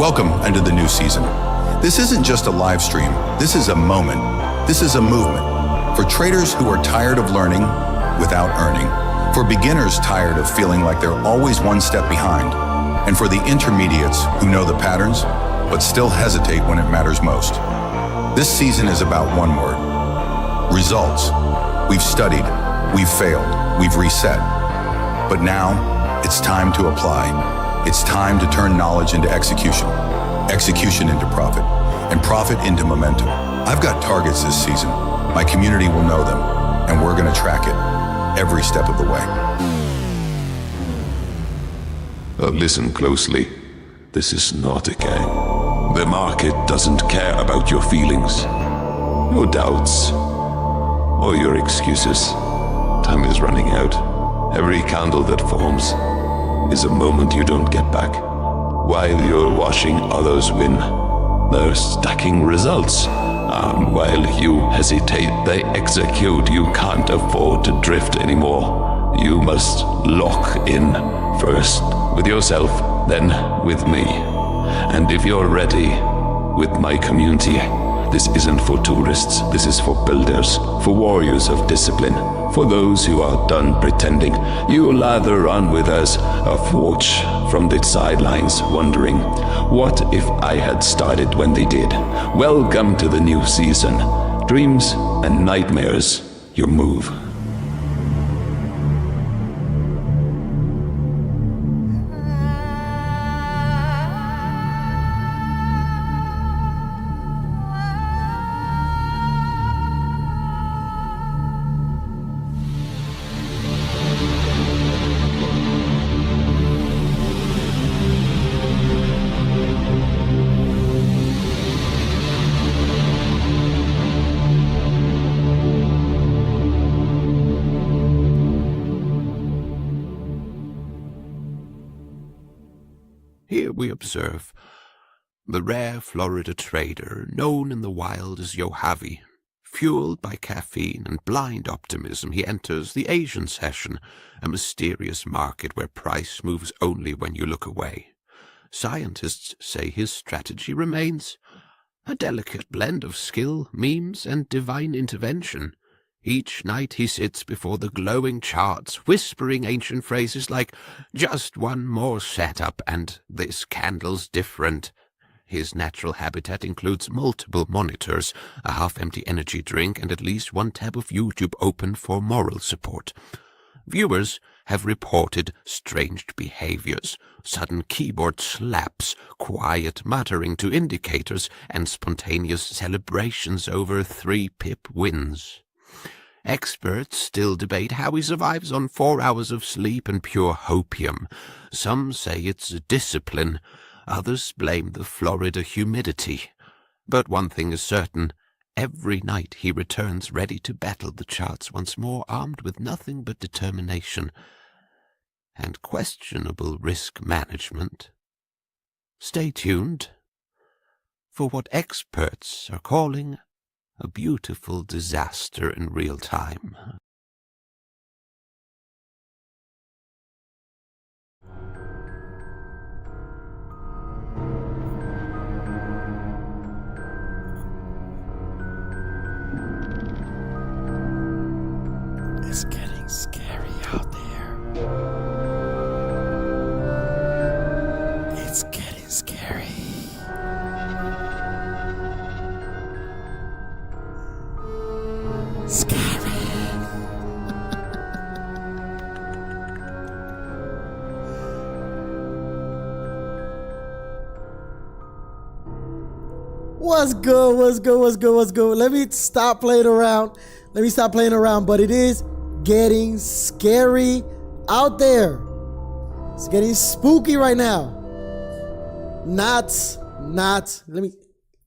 Welcome into the new season. This isn't just a live stream. This is a moment. This is a movement. For traders who are tired of learning without earning. For beginners tired of feeling like they're always one step behind. And for the intermediates who know the patterns, but still hesitate when it matters most. This season is about one word: results. We've studied, we've failed, we've reset. But now, it's time to apply. It's time to turn knowledge into execution, execution into profit, and profit into momentum. I've got targets this season. My community will know them, and we're going to track it every step of the way. Listen closely. This is not a game. The market doesn't care about your feelings, your doubts, or your excuses. Time is running out. Every candle that forms is a moment you don't get back. While you're watching others win, they're stacking results. While you hesitate, they execute. You can't afford to drift anymore. You must lock in, first with yourself, then with me. And if you're ready, with my community, this isn't for tourists, this is for builders, for warriors of discipline, for those who are done pretending. You'll either run with us or watch from the sidelines, wondering, what if I had started when they did? Welcome to the new season. Dreams and nightmares, your move. Here we observe the rare Florida trader known in the wild as Mojave. Fueled by caffeine and blind optimism, he enters the Asian session, a mysterious market where price moves only when you look away. Scientists say his strategy remains a delicate blend of skill, memes, and divine intervention. Each night he sits before the glowing charts, whispering ancient phrases like, "Just one more setup, and this candle's different." His natural habitat includes multiple monitors, a half-empty energy drink, and at least one tab of YouTube open for moral support. Viewers have reported strange behaviors, sudden keyboard slaps, quiet muttering to indicators, and spontaneous celebrations over 3-pip wins. Experts still debate how he survives on 4 hours of sleep and pure hopium. Some say it's a discipline, others blame the Florida humidity. But one thing is certain, every night he returns ready to battle the charts once more, armed with nothing but determination and questionable risk management. Stay tuned for what experts are calling a beautiful disaster in real time. It's getting scary out there. It's getting scary. Scary. What's good? What's good? What's good? What's good? Let me stop playing around. But it is getting scary out there. It's getting spooky right now. All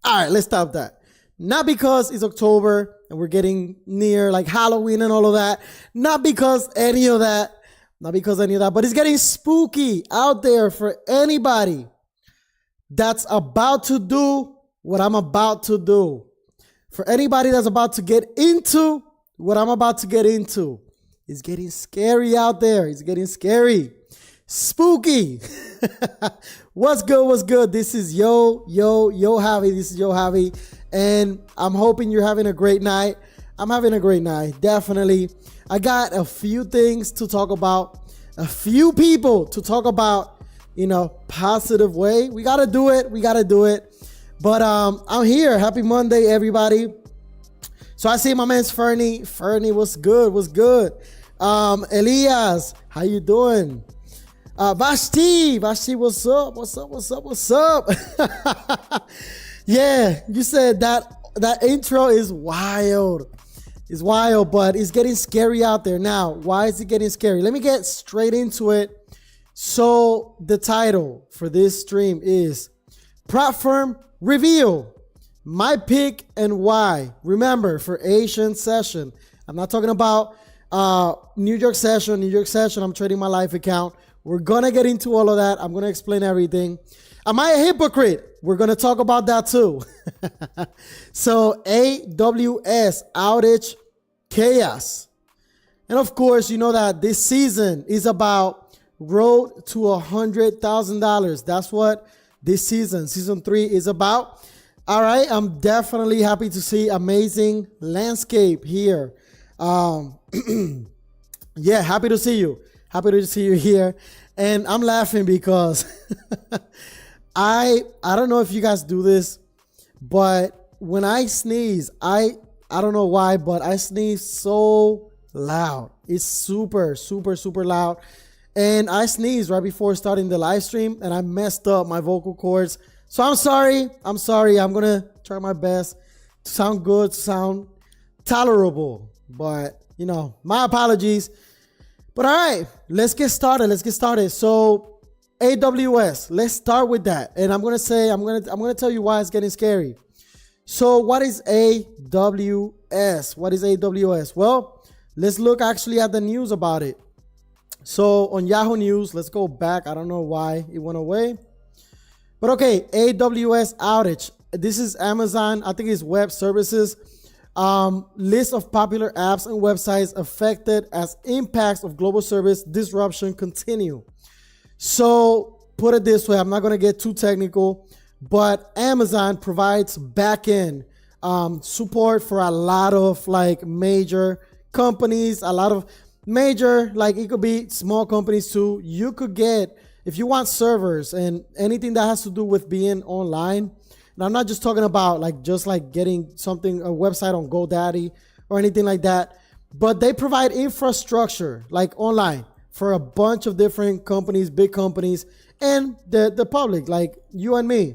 right, let's stop that. Not because it's October and we're getting near like Halloween and all of that. Not because any of that, but it's getting spooky out there for anybody that's about to do what I'm about to do. For anybody that's about to get into what I'm about to get into. It's getting scary out there. It's getting scary. Spooky. What's good? What's good? This is Yo Javi. This is Yo Javi. And I'm hoping you're having a great night. I'm having a great night. Definitely. I got a few things to talk about, a few people to talk about in a positive way. We got to do it. But I'm here. Happy Monday, everybody. So I see my man's Fernie. Fernie, what's good? What's good? Elias, how you doing? Vashti, what's up? What's up? Yeah, you said that intro is wild. It's wild, but it's getting scary out there. Now, why is it getting scary? Let me get straight into it. So the title for this stream is Platform Reveal, my pick and why. Remember, for Asian session, I'm not talking about New York session. I'm trading my live account. We're going to get into all of that. I'm going to explain everything. Am I a hypocrite? We're going to talk about that too. So AWS outage chaos. And of course, you know that this season is about road to $100,000. That's what this season 3 is about. All right. I'm definitely happy to see amazing landscape here. Yeah, happy to see you. Happy to see you here. And I'm laughing because I don't know if you guys do this, but when I sneeze, I don't know why, but I sneeze so loud. It's super loud. And I sneezed right before starting the live stream and I messed up my vocal cords. So I'm sorry. I'm going to try my best to sound good, to sound tolerable. But, you know, my apologies. But all right, let's get started. So AWS, let's start with that. And I'm going to tell you why it's getting scary. So what is AWS? Well, let's look actually at the news about it. So on Yahoo News, let's go back. I don't know why it went away. But okay, AWS outage. This is Amazon, I think it's Web Services. List of popular apps and websites affected as impacts of global service disruption continue. So put it this way, I'm not going to get too technical, but Amazon provides backend support for a lot of like major companies, a lot of major, like it could be small companies too. You could get, if you want servers and anything that has to do with being online. And I'm not just talking about like just like getting something, a website on GoDaddy or anything like that, but they provide infrastructure like online for a bunch of different companies, big companies, and the public, like you and me.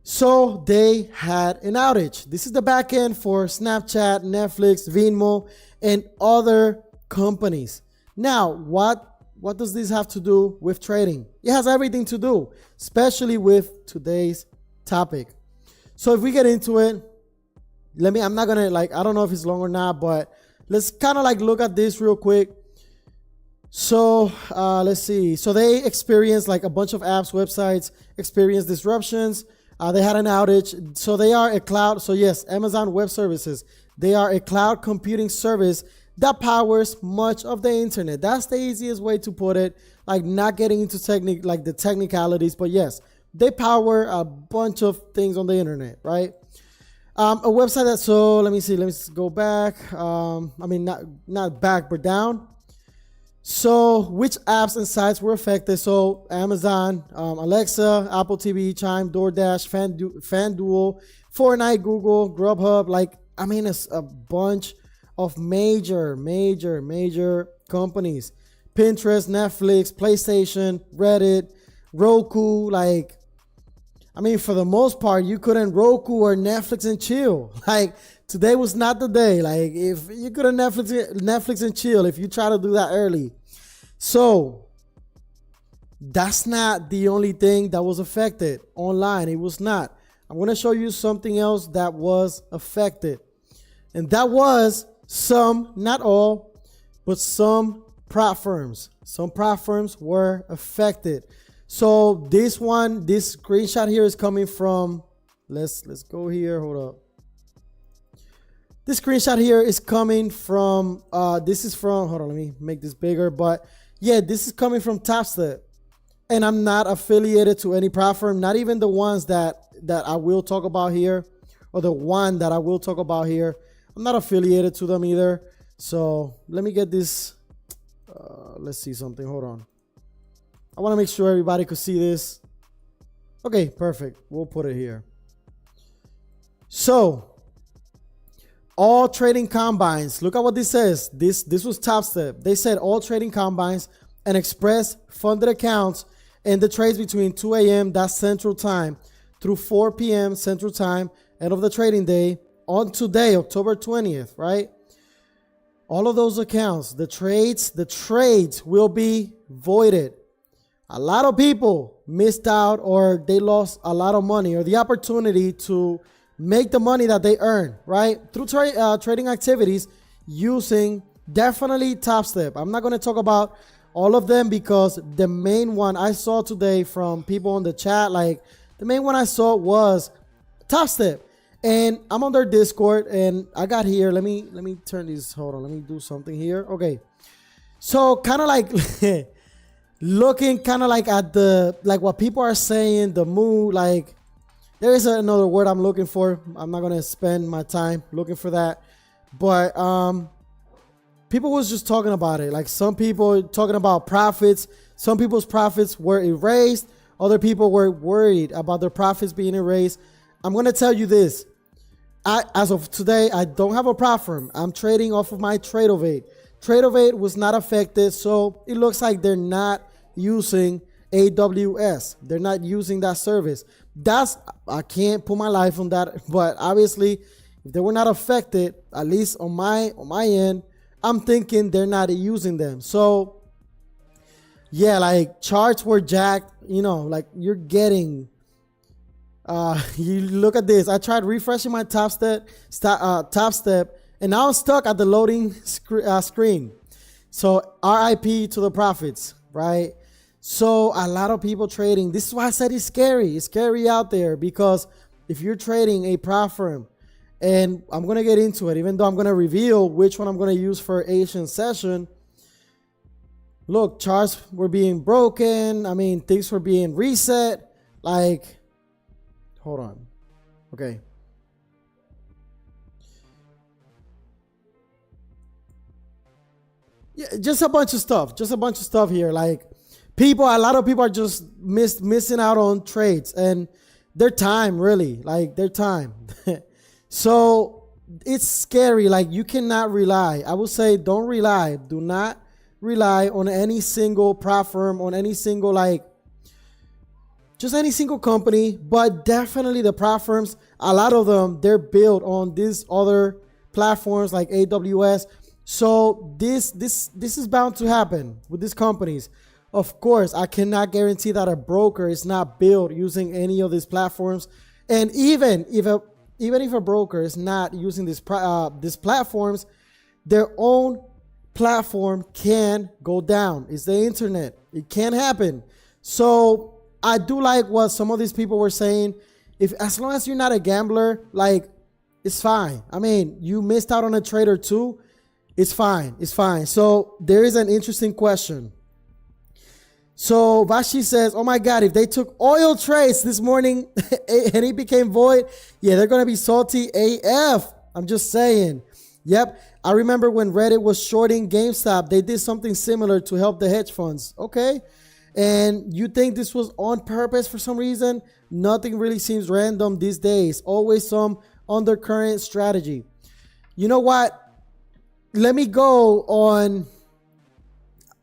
So they had an outage. This is the back end for Snapchat, Netflix, Venmo, and other companies. Now, what does this have to do with trading? It has everything to do, especially with today's topic. So if we get into it, I'm not gonna I don't know if it's long or not, but let's kind of like look at this real quick. So let's see. So they experienced like a bunch of apps, websites, experienced disruptions. They had an outage. So they are a cloud. So yes, Amazon Web Services. They are a cloud computing service that powers much of the internet. That's the easiest way to put it. Like not getting into the technicalities, but yes, they power a bunch of things on the internet, right? A website that, so let me go back. Not back, but down. So which apps and sites were affected? So Amazon, Alexa, Apple TV, Chime, DoorDash, FanDuel, Fortnite, Google, Grubhub. It's a bunch of major companies. Pinterest, Netflix, PlayStation, Reddit, Roku. For the most part, you couldn't Roku or Netflix and chill. Today was not the day. If you couldn't Netflix and chill, if you try to do that early. So that's not the only thing that was affected online. It was not. I'm going to show you something else that was affected. And that was some, not all, but some platforms. Some platforms were affected. So this screenshot here is coming from, let's go here, hold up. This screenshot here is coming from, hold on, let me make this bigger. But yeah, this is coming from Tapstep. and I'm not affiliated to any platform, not even the ones that I will talk about here, or the one that I will talk about here. I'm not affiliated to them either. So let me get this. Let's see something. Hold on. I want to make sure everybody could see this. Okay, perfect. We'll put it here. So all trading combines, look at what this says. This was Top Step. They said all trading combines and express funded accounts in the trades between 2 a.m. that's Central Time through 4 p.m. Central Time, end of the trading day, on today, October 20th, right? All of those accounts, the trades will be voided. A lot of people missed out, or they lost a lot of money, or the opportunity to make the money that they earn, right? Through trading activities using definitely Top Step. I'm not going to talk about all of them, because the main one I saw today from people in the chat, like the main one I saw was Top Step. And I'm on their Discord, and I got here. Let me turn this. Hold on. Let me do something here. Okay. So kind of like looking kind of like at like what people are saying, the mood, like there is another word I'm looking for. I'm not going to spend my time looking for that. But people was just talking about it. Like some people talking about profits. Some people's profits were erased. Other people were worried about their profits being erased. I'm going to tell you this. As of today, I don't have a platform. I'm trading off of my Tradeovate. Tradeovate was not affected, so it looks like they're not using AWS. They're not using that service. I can't put my life on that, but obviously, if they were not affected, at least on my end, I'm thinking they're not using them. So, yeah, like charts were jacked. You know, like you're getting. You look at this. I tried refreshing my Top Step, and now I'm stuck at the loading screen. So RIP to the profits, right? So a lot of people trading. This is why I said it's scary. It's scary out there, because if you're trading a platform, and I'm going to get into it, even though I'm going to reveal which one I'm going to use for Asian session. Look, charts were being broken. I mean, things were being reset. Like, hold on. Okay. Yeah, just a bunch of stuff. Just a bunch of stuff here. Like a lot of people are just missing out on trades and their time, really. Like their time. So it's scary. Like you cannot rely. I will say don't rely. Do not rely on any single platform, on any single just any single company, but definitely the platforms, a lot of them, they're built on these other platforms like AWS. So this is bound to happen with these companies. Of course, I cannot guarantee that a broker is not built using any of these platforms. And even if a broker is not using these platforms, their own platform can go down. It's the internet. It can happen. So I do like what some of these people were saying. As long as you're not a gambler, like it's fine. I mean, you missed out on a trade or two. It's fine. It's fine. So there is an interesting question. So Vashi says, oh my God, if they took oil trades this morning and it became void, yeah, they're going to be salty AF. I'm just saying. Yep. I remember when Reddit was shorting GameStop, they did something similar to help the hedge funds. Okay. And you think this was on purpose for some reason? Nothing really seems random these days. Always some undercurrent strategy. You know what? Let me go on.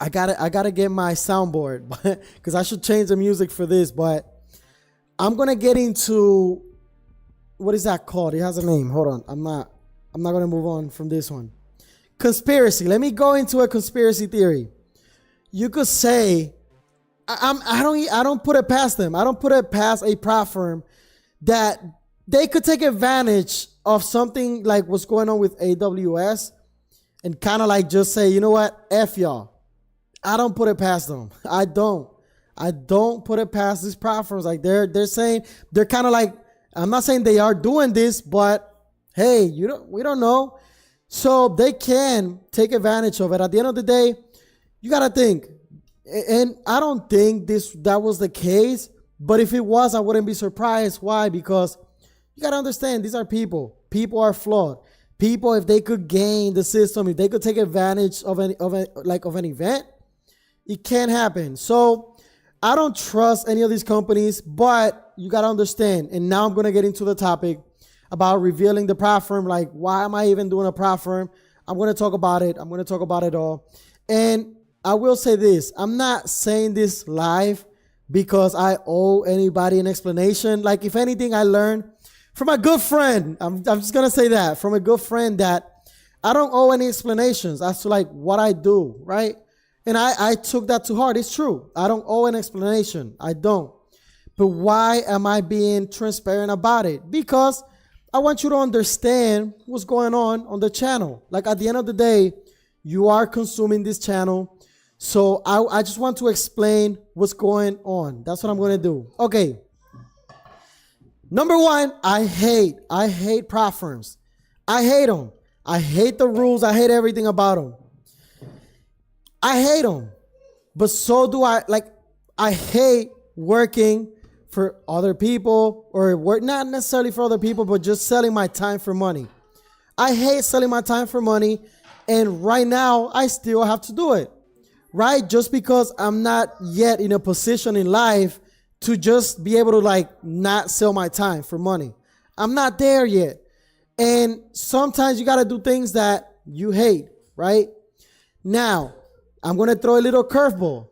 I gotta get my soundboard because I should change the music for this. But I'm gonna get into what is that called? It has a name. Hold on. I'm not gonna move on from this one. Conspiracy. Let me go into a conspiracy theory. You could say. I don't put it past them. I don't put it past a platform that they could take advantage of something like what's going on with AWS and kind of like just say, you know what, F y'all. I don't put it past them. I don't put it past these platforms. Like they're saying, they're kind of like, I'm not saying they are doing this, but hey, we don't know. So they can take advantage of it. At the end of the day, you got to think. And I don't think that was the case, but if it was, I wouldn't be surprised. Why? Because you got to understand, these are people. People are flawed. People, if they could gain the system, if they could take advantage of an event, it can't happen. So I don't trust any of these companies, but you got to understand. And now I'm going to get into the topic about revealing the platform. Like, why am I even doing a platform? I'm going to talk about it. I'm going to talk about it all. And I will say this. I'm not saying this live because I owe anybody an explanation. Like, if anything, I learned from a good friend. I'm just going to say that. From a good friend, that I don't owe any explanations as to like what I do, right? And I took that to heart. It's true. I don't owe an explanation. I don't. But why am I being transparent about it? Because I want you to understand what's going on the channel. Like, at the end of the day, you are consuming this channel. So I just want to explain what's going on. That's what I'm going to do. Okay. Number one, I hate prop firms. I hate them. I hate the rules. I hate everything about them. I hate them. But so do I. Like, I hate working for other people, or work not necessarily for other people, but just selling my time for money. I hate selling my time for money. And right now I still have to do it, right? Just because I'm not yet in a position in life to just be able to like not sell my time for money. I'm not there yet. And sometimes you got to do things that you hate, right? Now, I'm going to throw a little curveball.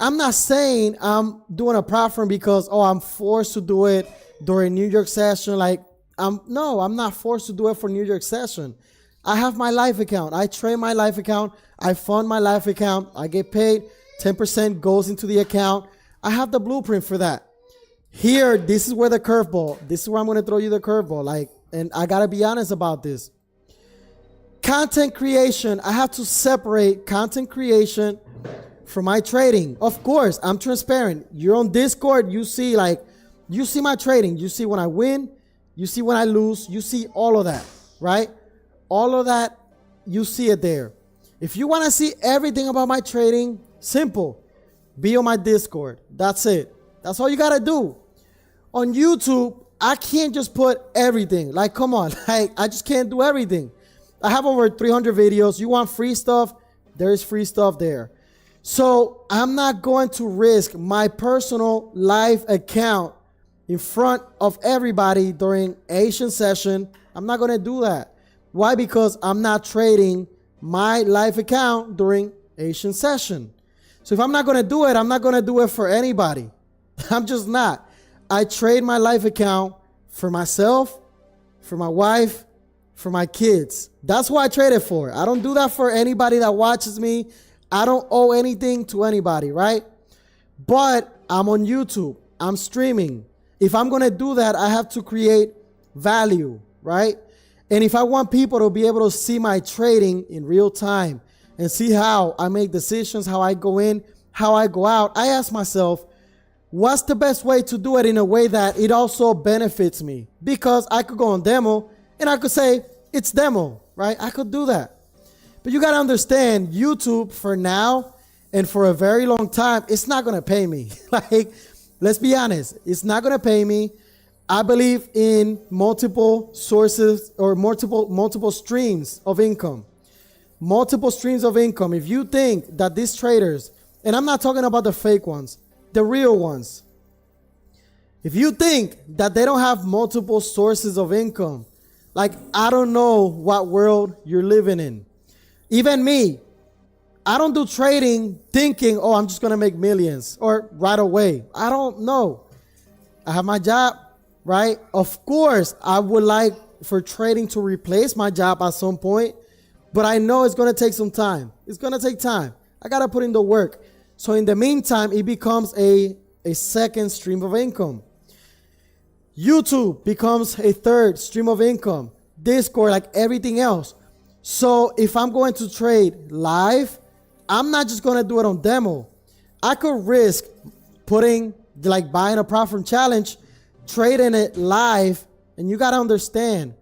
I'm not saying I'm doing a platform because, I'm forced to do it during New York session. Like, I'm not forced to do it for New York session. I have my life account. I train my life account. I fund my life account. I get paid. 10% goes into the account. I have the blueprint for that. Here, this is where the curveball. This is where I'm going to throw you the curveball. Like, and I got to be honest about this. Content creation. I have to separate content creation from my trading. Of course, I'm transparent. You're on Discord. You see my trading. You see when I win. You see when I lose. You see all of that, right? All of that, you see it there. If you want to see everything about my trading, simple. Be on my Discord. That's it. That's all you got to do. On YouTube, I can't just put everything. Like, come on. Like, I just can't do everything. I have over 300 videos. You want free stuff? There's free stuff there. So I'm not going to risk my personal live account in front of everybody during Asian session. I'm not going to do that. Why? Because I'm not trading my live account during Asian session. So if I'm not going to do it, I'm not going to do it for anybody. I'm just not. I trade my live account for myself, for my wife, for my kids. That's what I trade it for. I don't do that for anybody that watches me. I don't owe anything to anybody, right? But I'm on YouTube. I'm streaming. If I'm going to do that, I have to create value, right? And if I want people to be able to see my trading in real time and see how I make decisions, how I go in, how I go out, I ask myself, what's the best way to do it in a way that it also benefits me? Because I could go on demo and I could say, it's demo, right? I could do that. But you got to understand, YouTube for now and for a very long time, it's not going to pay me. Like, let's be honest. It's not going to pay me. I believe in multiple sources or multiple streams of income. Multiple streams of income. If you think that these traders, and I'm not talking about the fake ones, the real ones. If you think that they don't have multiple sources of income, like, I don't know what world you're living in. Even me, I don't do trading thinking, I'm just going to make millions or right away. I don't know. I have my job, right? Of course, I would like for trading to replace my job at some point, but I know it's going to take some time. It's going to take time. I got to put in the work. So in the meantime, it becomes a second stream of income. YouTube becomes a third stream of income. Discord, like everything else. So if I'm going to trade live, I'm not just going to do it on demo. I could risk buying a platform challenge, trading it live. And you got to understand,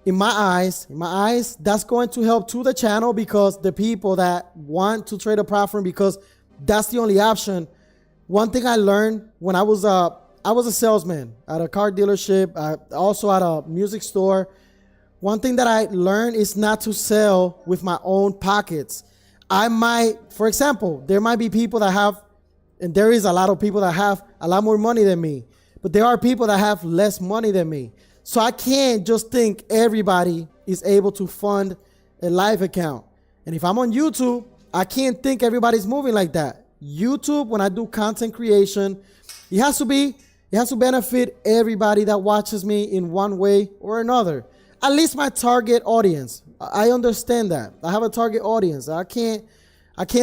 in my eyes, that's going to help to the channel, because the people that want to trade a platform because that's the only option. One thing I learned when I was a salesman at a car dealership, also at a music store. One thing that I learned is not to sell with my own pockets. I might, for example, there might be people that have, and there is a lot of people that have a lot more money than me, but there are people that have less money than me. So I can't just think everybody is able to fund a live account. And if I'm on YouTube, I can't think everybody's moving like that. YouTube, when I do content creation, it has to benefit everybody that watches me in one way or another. At least my target audience. I understand that. I have a target audience. I can't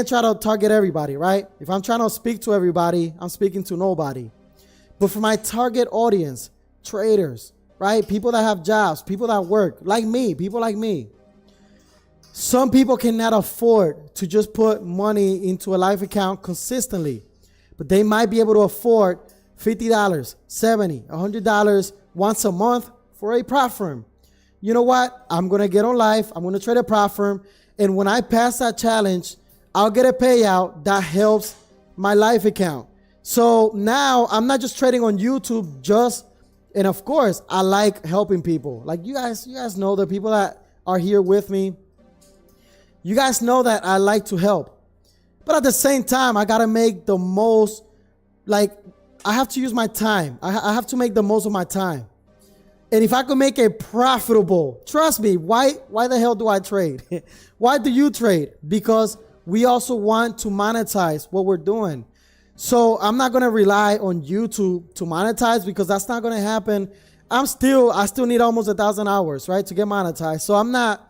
try to target everybody, right? If I'm trying to speak to everybody, I'm speaking to nobody. But for my target audience, traders, right? People that have jobs, people that work, like me, people like me. Some people cannot afford to just put money into a live account consistently, but they might be able to afford $50, $70, $100 once a month for a prop firm. You know what? I'm going to get on live. I'm going to trade a prop firm. And when I pass that challenge, I'll get a payout that helps my live account. So now I'm not just trading on YouTube and of course, I like helping people. Like you guys know the people that are here with me. You guys know that I like to help. But at the same time, I got to make the most, I have to use my time. I have to make the most of my time. And if I could make it profitable, trust me, why the hell do I trade? Why do you trade? Because we also want to monetize what we're doing. So I'm not going to rely on YouTube to monetize because that's not going to happen. I still need almost 1,000 hours, right, to get monetized. So I'm not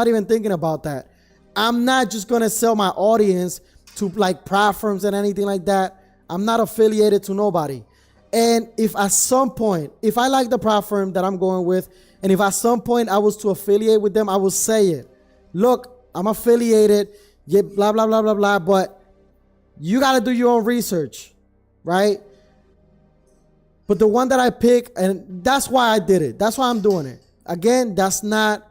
even thinking about that. I'm not just going to sell my audience to prop firms and anything like that. I'm not affiliated to nobody. And if at some point, if I like the prop firm that I'm going with, and if at some point I was to affiliate with them, I will say it. Look, I'm affiliated, yeah, blah, blah, blah, blah, blah, but you got to do your own research, right? But the one that I pick, and that's why I did it. That's why I'm doing it. Again, that's not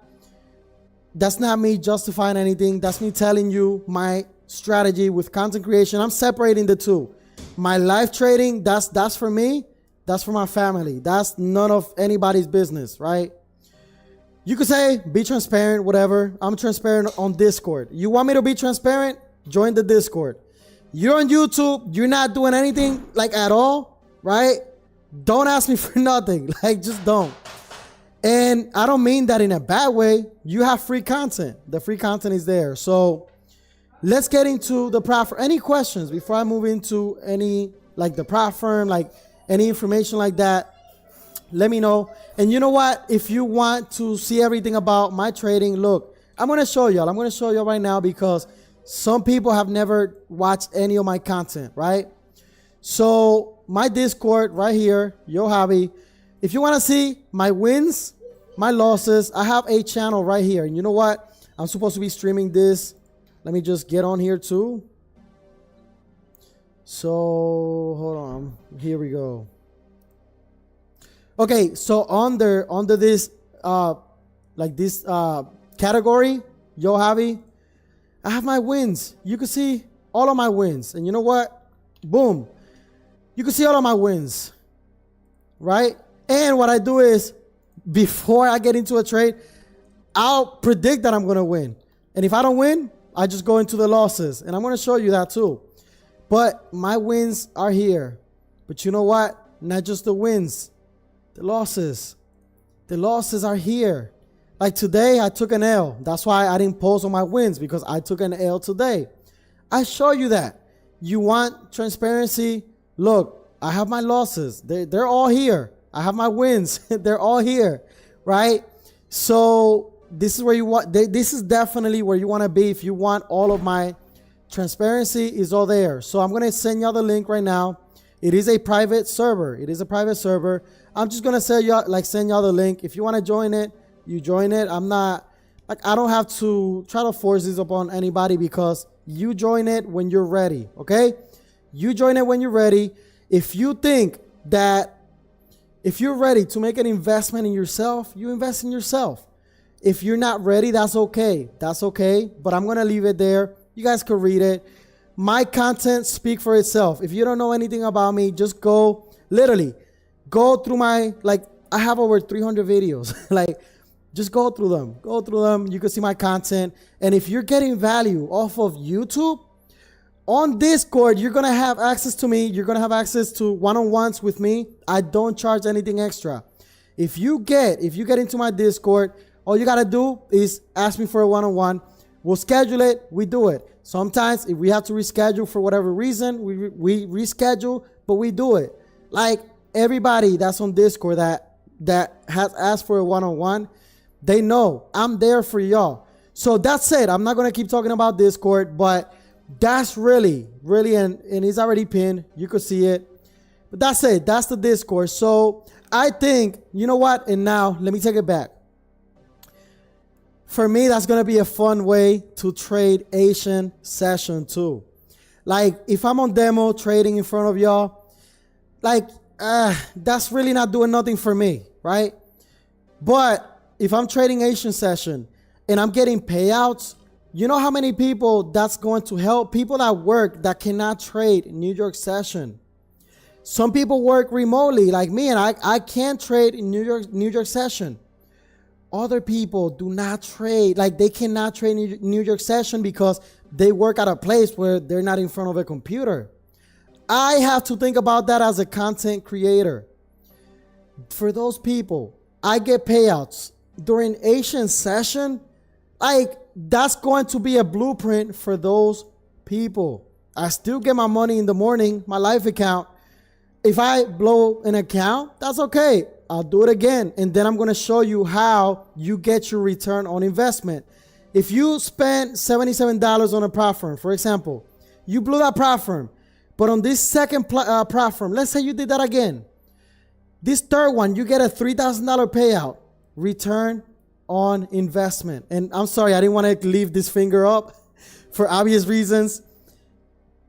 me justifying anything. That's me telling you my strategy with content creation. I'm separating the two. My live trading, that's for me. That's for my family. That's none of anybody's business, right? You could say, be transparent, whatever. I'm transparent on Discord. You want me to be transparent? Join the Discord. You're on YouTube. You're not doing anything at all, right? Don't ask me for nothing. Just don't. And I don't mean that in a bad way. You have free content. The free content is there. So let's get into the prop firm. Any questions before I move into any, the prop firm, any information like that, let me know. And you know what? If you want to see everything about my trading, look, I'm going to show y'all. I'm going to show y'all right now because some people have never watched any of my content, right? So my Discord right here, Yo Hobby. If you want to see my wins, my losses, I have a channel right here. And you know what? I'm supposed to be streaming this. Let me just get on here too. So hold on. Here we go. Okay, so under this category, Yo Hobby, I have my wins. You can see all of my wins. And you know what? Boom. You can see all of my wins. Right? And what I do is, before I get into a trade, I'll predict that I'm going to win. And if I don't win, I just go into the losses. And I'm going to show you that too. But my wins are here. But you know what? Not just the wins. The losses. The losses are here. Like today, I took an L. That's why I didn't post on my wins, because I took an L today. I show you that. You want transparency? Look, I have my losses. They're all here. I have my wins. They're all here, right? So this is where you want. This is definitely where you want to be if you want all of my transparency. Is all there. So I'm gonna send y'all the link right now. It is a private server. It is a private server. I'm just gonna send y'all the link. If you want to join it, you join it. I'm not I don't have to try to force this upon anybody, because you join it when you're ready. Okay, you join it when you're ready. If you think that if you're ready to make an investment in yourself, you invest in yourself. If you're not ready, that's okay. That's okay. But I'm going to leave it there. You guys can read it. my content speak for itself. If you don't know anything about me, just go through my, like, I have over 300 videos. Like, just go through them. You can see my content. And if you're getting value off of YouTube, on Discord, you're going to have access to me. You're going to have access to one-on-ones with me. I don't charge anything extra. If you get into my Discord, all you got to do is ask me for a one-on-one. We'll schedule it. We do it. Sometimes if we have to reschedule for whatever reason, we reschedule, but we do it. Like, everybody that's on Discord that has asked for a one-on-one, they know I'm there for y'all. So that's it. I'm not going to keep talking about Discord, but that's really, and it's already pinned. You could see it. But that's it. That's the Discord. So I think, you know what? And now let me take it back. For me, that's going to be a fun way to trade Asian session too. Like, if I'm on demo trading in front of y'all, like, that's really not doing nothing for me, right? But if I'm trading Asian session and I'm getting payouts, you know how many people that's going to help? People that work that cannot trade New York session. Some people work remotely like me, and I can't trade in New York session. Other people do not trade, like they cannot trade New York session because they work at a place where they're not in front of a computer. I have to think about that as a content creator. For those people, I get payouts during Asian session. Like, that's going to be a blueprint for those people. I still get my money in the morning, my live account. If I blow an account, that's okay. I'll do it again. And then I'm going to show you how you get your return on investment. If you spend $77 on a platform, for example, you blew that platform, but on this second platform, let's say you did that again. This third one, you get a $3,000 payout, return on investment. And I'm sorry, I didn't want to leave this finger up for obvious reasons,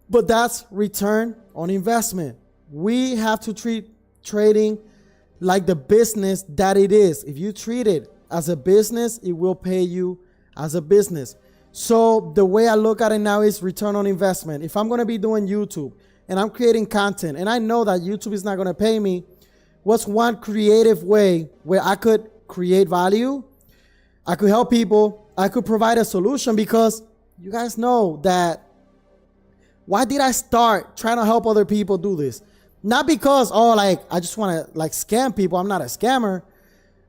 but that's return on investment. We have to treat trading like the business that it is. If you treat it as a business, it will pay you as a business. So the way I look at it now is return on investment. If I'm going to be doing YouTube and I'm creating content and I know that YouTube is not going to pay me, what's one creative way where I could create value? I could help people. I could provide a solution, because you guys know that. Why did I start trying to help other people do this? Not because, I just want to scam people. I'm not a scammer.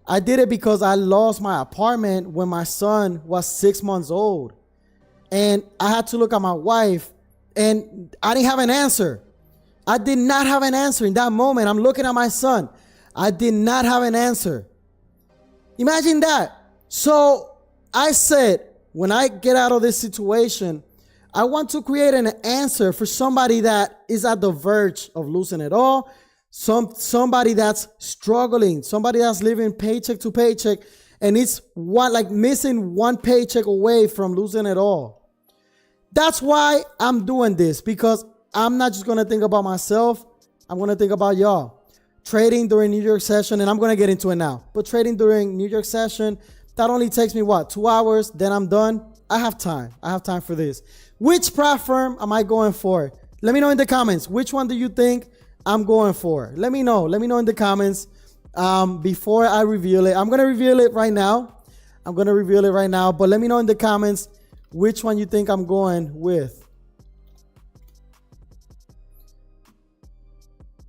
I did it because I lost my apartment when my son was 6 months old. And I had to look at my wife, and I didn't have an answer. I did not have an answer in that moment. I'm looking at my son. I did not have an answer. Imagine that. So I said, when I get out of this situation, I want to create an answer for somebody that is at the verge of losing it all. Somebody that's struggling, somebody that's living paycheck to paycheck, and it's missing one paycheck away from losing it all. That's why I'm doing this, because I'm not just going to think about myself. I'm going to think about y'all. Trading during New York session, and I'm going to get into it now, but trading during New York session, that only takes me 2 hours, then I'm done. I have time for this. Which platform am I going for? Let me know in the comments. Which one do you think I'm going for? Let me know in the comments before I reveal it. I'm going to reveal it right now. But let me know in the comments which one you think I'm going with.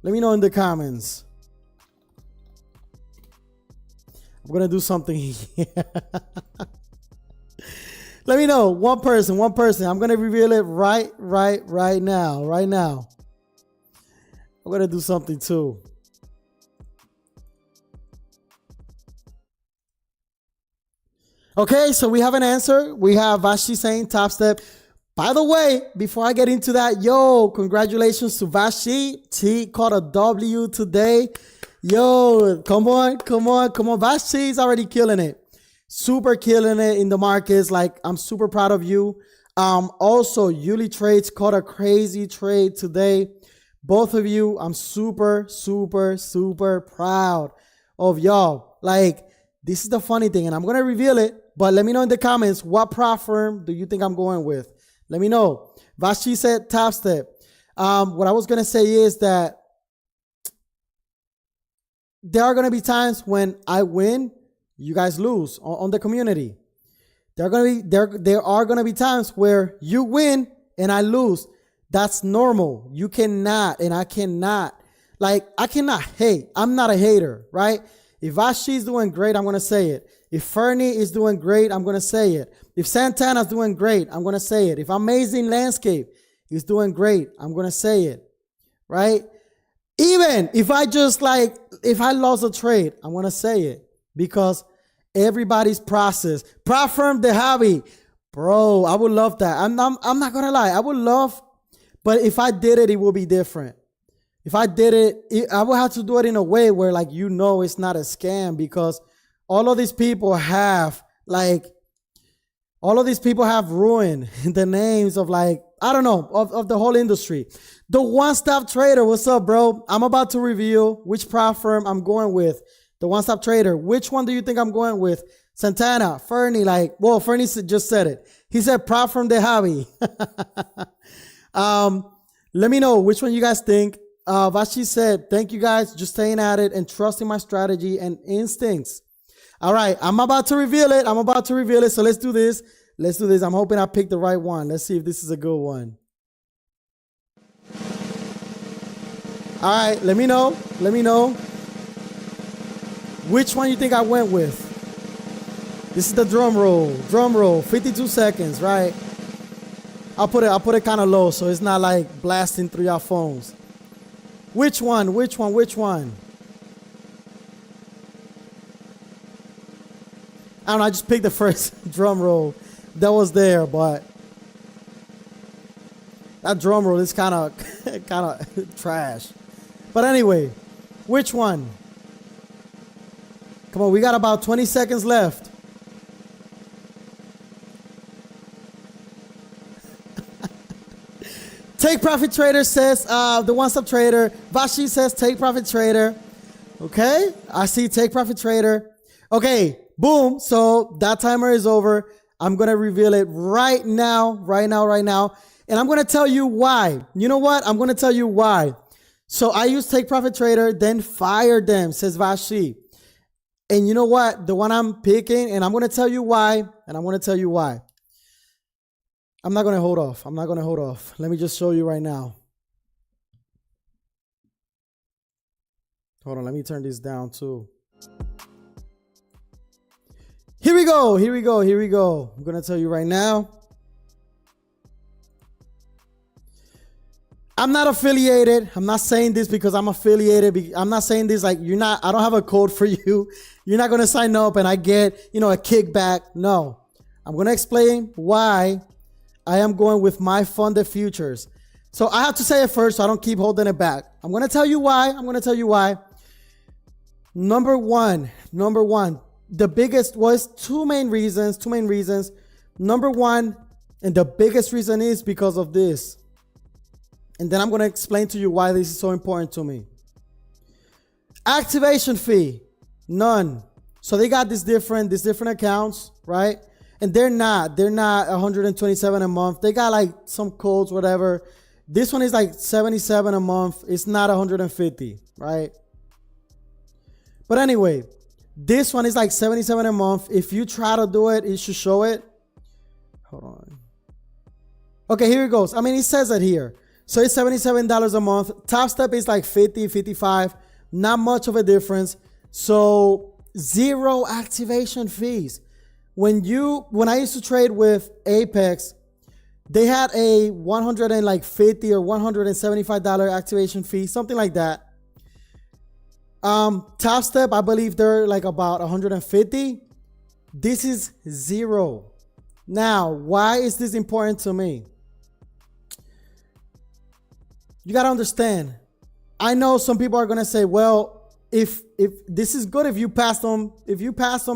Let me know in the comments. I'm going to do something here. Let me know. One person. I'm going to reveal it right now. I'm going to do something too. Okay, so we have an answer. We have Vashti saying top step. By the way, before I get into that, congratulations to Vashti. T caught a W today. Come on. Vashti's already killing it. Super killing it in the markets. I'm super proud of you. Also, Yuli Trades caught a crazy trade today. Both of you, I'm super proud of y'all. This is the funny thing, and I'm going to reveal it, but let me know in the comments, what platform do you think I'm going with? Let me know. Vashi said Top Step. What I was going to say is that there are going to be times when I win, you guys lose on the community. There are going to be times where you win and I lose. That's normal. You cannot, and I cannot. Like, I cannot hate. I'm not a hater, right? If Vashi's doing great, I'm going to say it. If Fernie is doing great, I'm going to say it. If Santana's doing great, I'm going to say it. If Amazing Landscape is doing great, I'm going to say it, right? Even if I lost a trade, I'm going to say it because everybody's process. Firm the hobby. Bro, I would love that. I'm not going to lie. I would love, but if I did it, it would be different. If I did it, I would have to do it in a way where, like, you know, it's not a scam because all of these people have ruined the names of, like, I don't know, of the whole industry. The One-Stop Trader, what's up, bro? I'm about to reveal which prop firm I'm going with. The One-Stop Trader. Which one do you think I'm going with? Santana, Fernie, Fernie just said it. He said prop firm the hobby. Let me know which one you guys think. Vashi said, thank you guys, just staying at it and trusting my strategy and instincts. All right, I'm about to reveal it. So let's do this. I'm hoping I picked the right one. Let's see if this is a good one. All right, let me know. Which one you think I went with? This is the drum roll. 52 seconds, right? I'll put it kind of low so it's not like blasting through your phones. Which one? I don't know, I just picked the first drum roll that was there, but that drum roll is kind of trash. But anyway, which one? Come on, we got about 20 seconds left. Take Profit Trader says, the One-Stop Trader. Vashi says, Take Profit Trader. Okay, I see Take Profit Trader. Okay, boom. So that timer is over. I'm going to reveal it right now. And I'm going to tell you why. You know what? I'm going to tell you why. So I use Take Profit Trader, then fire them, says Vashi. And you know what? The one I'm picking, and I'm going to tell you why. I'm not going to hold off. Let me just show you right now. Hold on. Let me turn this down too. Here we go. I'm going to tell you right now. I'm not affiliated. I'm not saying this because I'm affiliated. I'm not saying this like I don't have a code for you. You're not going to sign up and I get, a kickback. No. I'm going to explain why I am going with my funded futures. So I have to say it first so I don't keep holding it back. I'm going to tell you why. Number one, the biggest was two main reasons. Number one, and the biggest reason is because of this. And then I'm going to explain to you why this is so important to me. Activation fee, none. So they got these different accounts, right? And they're not 127 a month. They got like some codes, whatever. This one is like 77 a month. It's not 150, right? But anyway, this one is like 77 a month. If you try to do it, it should show it. Hold on. Okay, here it goes. I mean, it says it here. So it's $77 a month. Top Step is like 50, 55. Not much of a difference. So 0 activation fees. When I used to trade with Apex, they had a $150 or $175 activation fee, something like that. Top Step, I believe they're like about 150. This is 0. Now, why is this important to me? You got to understand. I know some people are going to say, well, if this is good if you pass them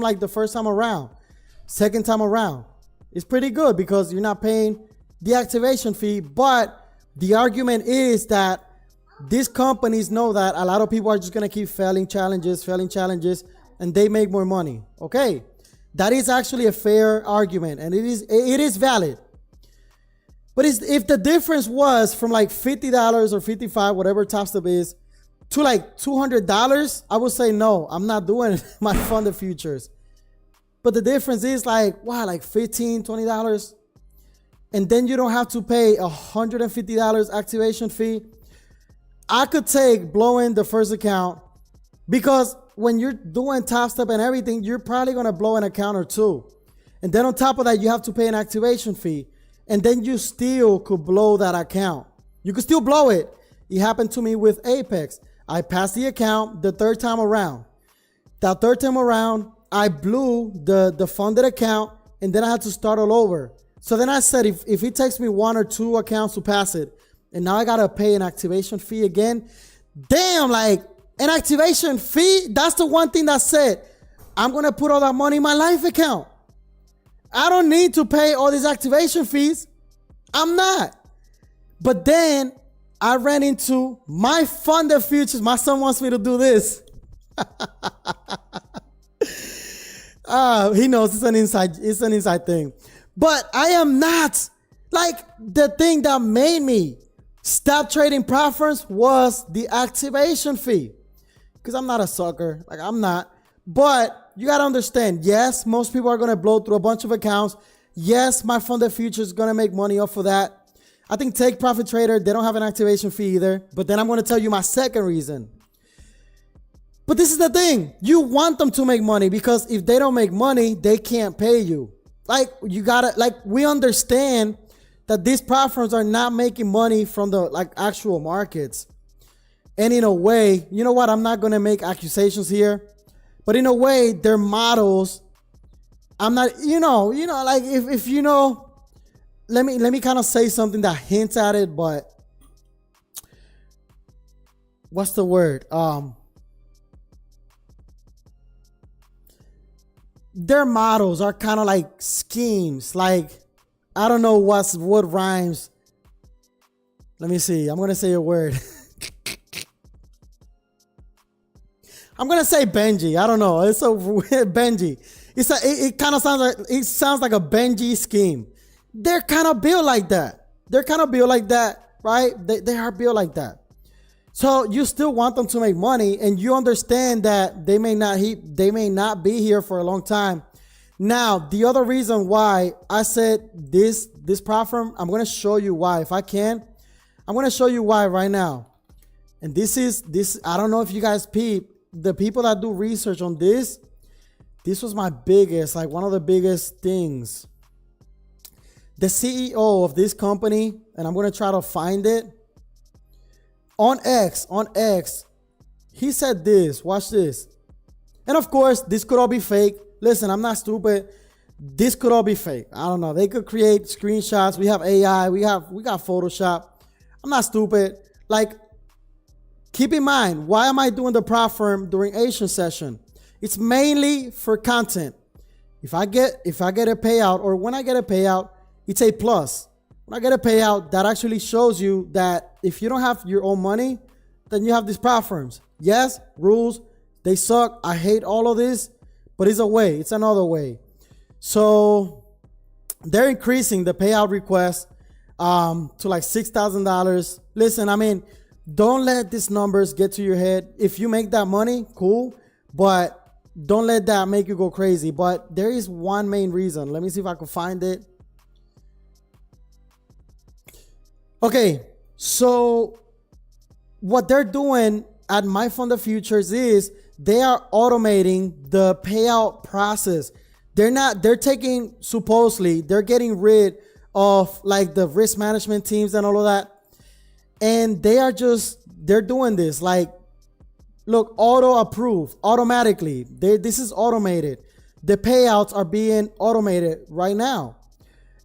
like the first time around, second time around, it's pretty good because you're not paying the activation fee. But the argument is that these companies know that a lot of people are just going to keep failing challenges, and they make more money. Okay. That is actually a fair argument, and it is valid. But if the difference was from like $50 or $55, whatever TopStep is, to like $200, I would say no, I'm not doing my funded futures. But the difference is like, wow, like $15, $20. And then you don't have to pay $150 activation fee. I could take blowing the first account, because when you're doing TopStep and everything, you're probably going to blow an account or two. And then on top of that, you have to pay an activation fee. And then you still could blow that account. You could still blow it. It happened to me with Apex. I passed the account the third time around. That third time around, I blew the funded account, and then I had to start all over. So then I said, if it takes me 1 or 2 accounts to pass it, and now I got to pay an activation fee again, damn, like an activation fee, that's the one thing that said, I'm going to put all that money in my life account. I don't need to pay all these activation fees. I'm not. But then I ran into my funded futures. My son wants me to do this. He knows it's an inside thing. But I am not. Like, the thing that made me stop trading prop firms was the activation fee. Because I'm not a sucker. Like, I'm not. But you got to understand, yes, most people are going to blow through a bunch of accounts. Yes, my funded future is going to make money off of that. I think Take Profit Trader, they don't have an activation fee either. But then I'm going to tell you my second reason. But this is the thing. You want them to make money, because if they don't make money, they can't pay you. Like, you got to, like, we understand that these platforms are not making money from the, like, actual markets. And in a way, you know what? I'm not going to make accusations here. But in a way, their models, I'm not, like, if you know, let me kind of say something that hints at it, but what's the word? Their models are kind of like schemes. Like, I don't know what rhymes. Let me see. I'm going to say a word. I'm going to say Benji. I don't know. It's a Benji. It kind of sounds like a Benji scheme. They're kind of built like that. Right? They are built like that. So you still want them to make money, and you understand that they may not be here for a long time. Now, the other reason why I said this prop firm, I'm going to show you why. If I can, I'm going to show you why right now. And this, I don't know if you guys peep, the people that do research on this was my biggest, like one of the biggest things. The CEO of this company, and I'm going to try to find it, on X, he said this. Watch this. And of course, this could all be fake. Listen, I'm not stupid. This could all be fake. I don't know. They could create screenshots. We have AI. We got Photoshop. I'm not stupid. Like, keep in mind, why am I doing the prop firm during Asian session? It's mainly for content. If I get a payout, or when I get a payout, it's a plus. When I get a payout, that actually shows you that if you don't have your own money, then you have these prop firms. Yes, rules, they suck. I hate all of this, but it's a way. It's another way. So they're increasing the payout request to like $6,000. Listen, I mean, don't let these numbers get to your head. If you make that money, cool, but don't let that make you go crazy. But there is one main reason. Let me see if I can find it. Okay, so what they're doing at My Funded Futures is they are automating the payout process. They're getting rid of like the risk management teams and all of that. And they're doing this like, look, auto approve automatically. This is automated. The payouts are being automated right now.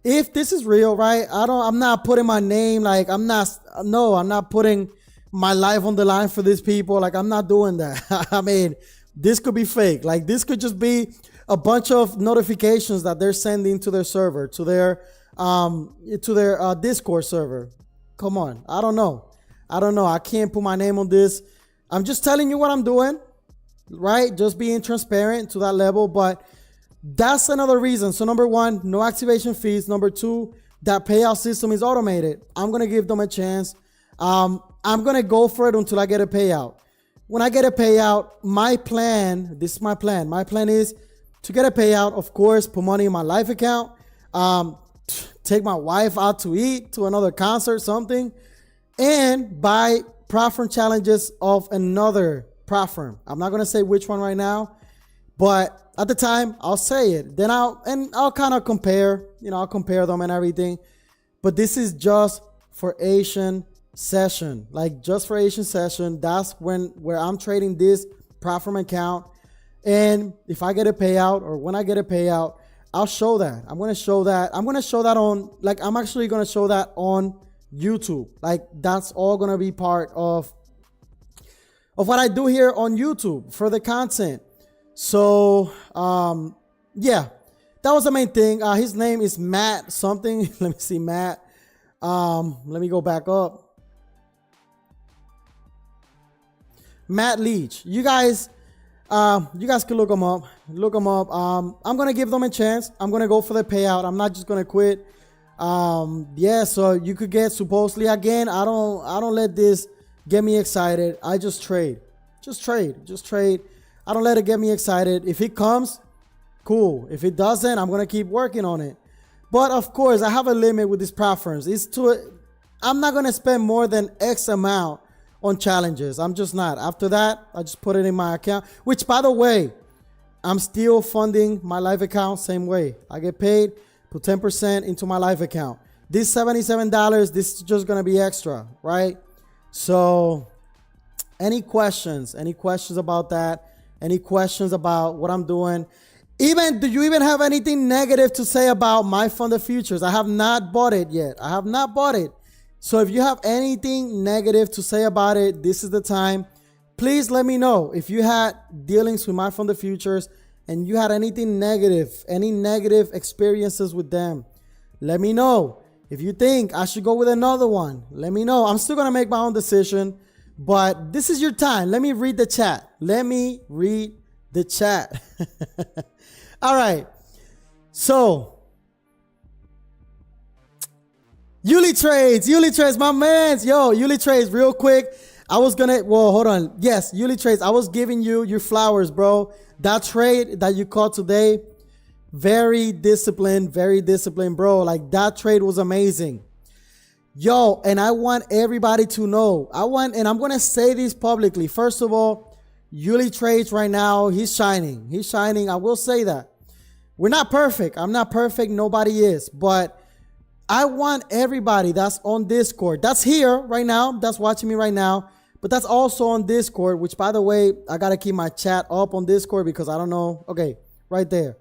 If this is real, right? I'm not putting my name, like I'm not putting my life on the line for these people. Like, I'm not doing that. I mean, this could be fake. Like, this could just be a bunch of notifications that they're sending to their server, to their Discord server. Come on. I don't know. I can't put my name on this. I'm just telling you what I'm doing, right? Just being transparent to that level. But that's another reason. So number one, no activation fees. Number two, that payout system is automated. I'm going to give them a chance. I'm going to go for it until I get a payout. When I get a payout, my plan, this is my plan. My plan is to get a payout, of course, put money in my life account, take my wife out to eat, to another concert, something, and buy platform challenges of another platform. I'm not going to say which one right now, but at the time I'll say it. Then I'll kind of compare, I'll compare them and everything. But this is just for Asian session, like just for Asian session. That's where I'm trading this platform account. And if I get a payout, or when I get a payout, I'll show that. I'm going to show that. I'm actually going to show that on YouTube. Like, that's all going to be part of what I do here on YouTube for the content. So, yeah, that was the main thing. His name is Matt something. Let me see, Matt. Let me go back up. Matt Leach. You guys can look him up. I'm going to give them a chance. I'm going to go for the payout. I'm not just going to quit. Yeah, so you could get supposedly, again, I don't let this get me excited. I just trade. Just trade. I don't let it get me excited. If it comes, cool. If it doesn't, I'm going to keep working on it. But of course, I have a limit with these platforms. I'm not going to spend more than X amount on challenges. I'm just not. After that, I just put it in my account, which, by the way, I'm still funding my live account same way. I get paid, put 10% into my live account. This $77, this is just going to be extra, right? So any questions about that? Any questions about what I'm doing? Do you even have anything negative to say about my funded futures? I have not bought it yet. I have not bought it. So if you have anything negative to say about it, this is the time. Please let me know. If you had dealings with my funded futures and you had anything negative, any negative experiences with them, let me know. If you think I should go with another one, let me know. I'm still going to make my own decision, but this is your time. Let me read the chat. All right. So, Yuli Trades, my mans. Yo, Yuli Trades, real quick. Hold on. Yes, Yuli Trades, I was giving you your flowers, bro. That trade that you caught today, very disciplined, bro. Like, that trade was amazing. Yo, and I want everybody to know. And I'm going to say this publicly. First of all, Yuli Trades right now, he's shining. I will say that. We're not perfect. I'm not perfect. Nobody is. But I want everybody that's on Discord, that's here right now, that's watching me right now, but that's also on Discord, which, by the way, I got to keep my chat up on Discord because I don't know. Okay, right there.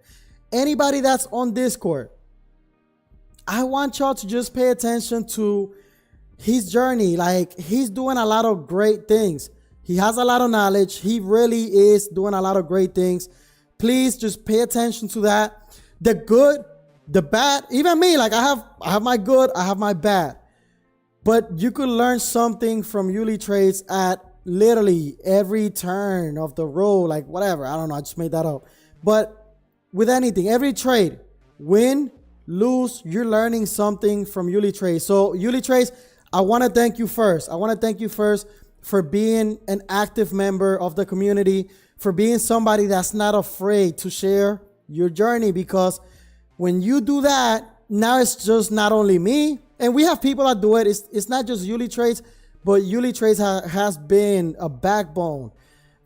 Anybody that's on Discord, I want y'all to just pay attention to his journey. Like, he's doing a lot of great things. He has a lot of knowledge. He really is doing a lot of great things. Please just pay attention to that. The good, the bad, even me, like I have my good, I have my bad. But you could learn something from Yuli Trades at literally every turn of the road, like whatever. I don't know, I just made that up. But with anything, every trade, win, lose, you're learning something from Yuli Trades. So Yuli Trades, I want to thank you first. For being an active member of the community, for being somebody that's not afraid to share your journey, because when you do that, now it's just not only me, and we have people that do it. It's not just Yuli Trades, but Yuli Trades has been a backbone,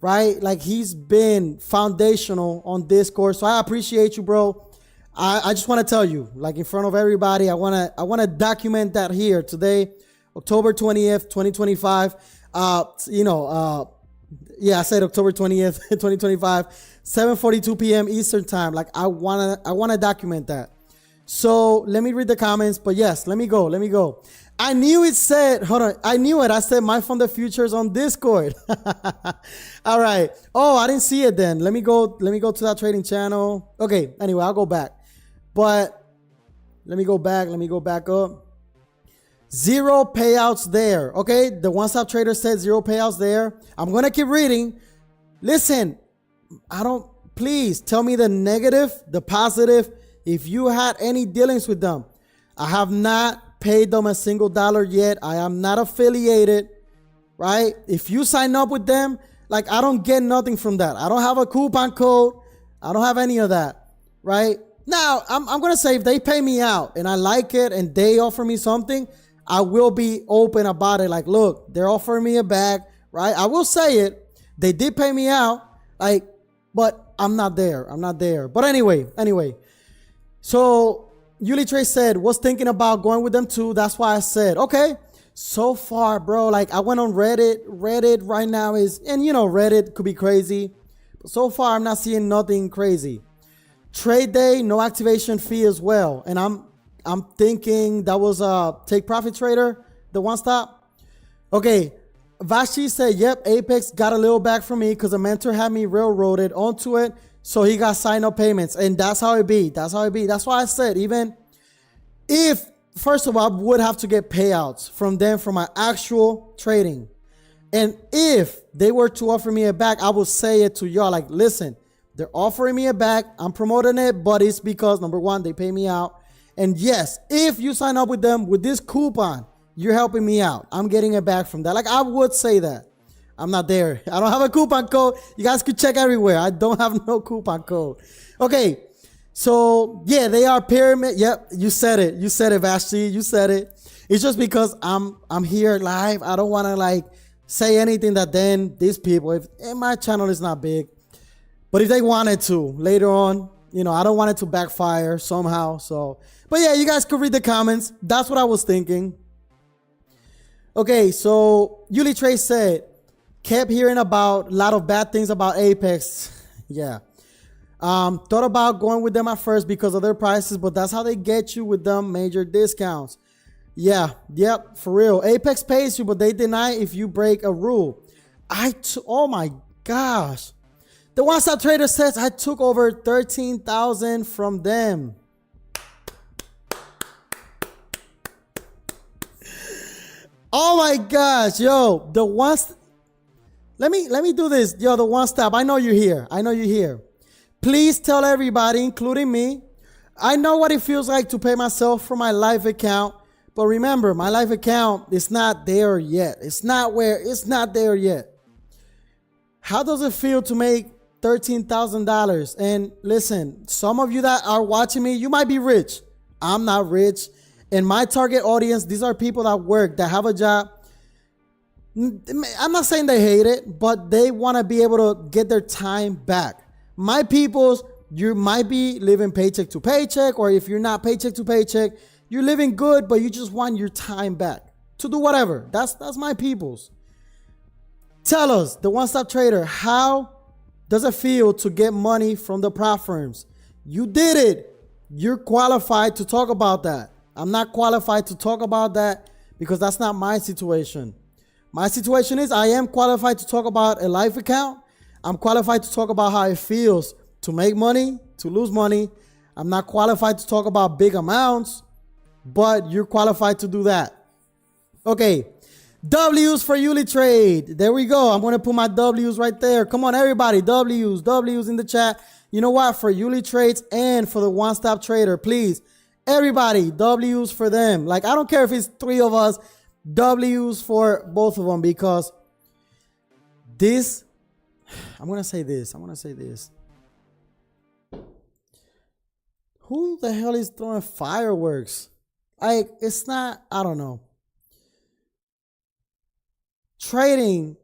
right? Like, he's been foundational on Discord. So I appreciate you, bro. I just want to tell you, like, in front of everybody, I want to document that here today, October 20th, 2025. Yeah, I said October 20th, 2025, 7:42 p.m. Eastern time. Like, I wanna document that. So let me read the comments. But yes, let me go. I knew it said, hold on. I knew it. I said my funded futures on Discord. All right. Oh, I didn't see it then. Let me go to that trading channel. Okay. Anyway, I'll go back. But let me go back up. 0 payouts there. Okay. The One Stop Trader said 0 payouts there. I'm going to keep reading. Listen, please tell me the negative, the positive. If you had any dealings with them, I have not paid them a single dollar yet. I am not affiliated, right? If you sign up with them, like I don't get nothing from that. I don't have a coupon code. I don't have any of that, right? Now, I'm going to say if they pay me out and I like it and they offer me something, I will be open about it. Like, look, they're offering me a bag, right? I will say it. They did pay me out, like, but I'm not there. I'm not there. But anyway. So Yuli Trey said, was thinking about going with them too. That's why I said, okay. So far, bro, like I went on Reddit. Reddit right now is, and you know, Reddit could be crazy. But so far, I'm not seeing nothing crazy. Trade day, no activation fee as well. And I'm thinking that was a take profit trader, the one stop. Okay. Vashi said, yep, Apex got a little back from me because a mentor had me railroaded onto it. So he got sign up payments. And that's how it be. That's why I said, even if, first of all, I would have to get payouts from them for my actual trading. And if they were to offer me a back, I would say it to y'all like, listen, they're offering me a back. I'm promoting it, but it's because, number one, they pay me out. And yes, if you sign up with them with this coupon, you're helping me out. I'm getting it back from that. Like I would say that. I'm not there. I don't have a coupon code. You guys could check everywhere. I don't have no coupon code. Okay. So yeah, they are pyramid. Yep. You said it, Vashti. You said it. It's just because I'm here live. I don't want to like say anything that then these people, and my channel is not big, but if they wanted to later on, you know, I don't want it to backfire somehow. So, but yeah, you guys could read the comments. That's what I was thinking. Okay, so Yuli Trey said, kept hearing about a lot of bad things about Apex. Yeah. Thought about going with them at first because of their prices, but that's how they get you with them major discounts. Yeah, yep, for real. Apex pays you, but they deny if you break a rule. Oh my gosh. The One Stop Trader says I took over 13,000 from them. Oh my gosh, yo, the one. Let me do this, yo. The One Stop. I know you're here. Please tell everybody, including me. I know what it feels like to pay myself for my live account, but remember, my live account is not there yet. It's not there yet. How does it feel to make $13,000? And listen, some of you that are watching me, you might be rich. I'm not rich. And my target audience, these are people that work, that have a job. I'm not saying they hate it, but they want to be able to get their time back. My peoples, you might be living paycheck to paycheck, or if you're not paycheck to paycheck, you're living good, but you just want your time back to do whatever. That's my peoples. Tell us, the One Stop Trader, how does it feel to get money from the prop firms? You did it. You're qualified to talk about that. I'm not qualified to talk about that because that's not my situation. My situation is I am qualified to talk about a live account. I'm qualified to talk about how it feels to make money, to lose money. I'm not qualified to talk about big amounts, but you're qualified to do that. Okay. W's for Yuli Trade. There we go. I'm going to put my W's right there. Come on, everybody. W's in the chat. You know what? For Yuli Trades and for the One Stop Trader, please. Everybody, W's for them. Like, I don't care if it's 3 of us. W's for both of them because this, I'm going to say this. Who the hell is throwing fireworks? Like, it's not, I don't know. Trading,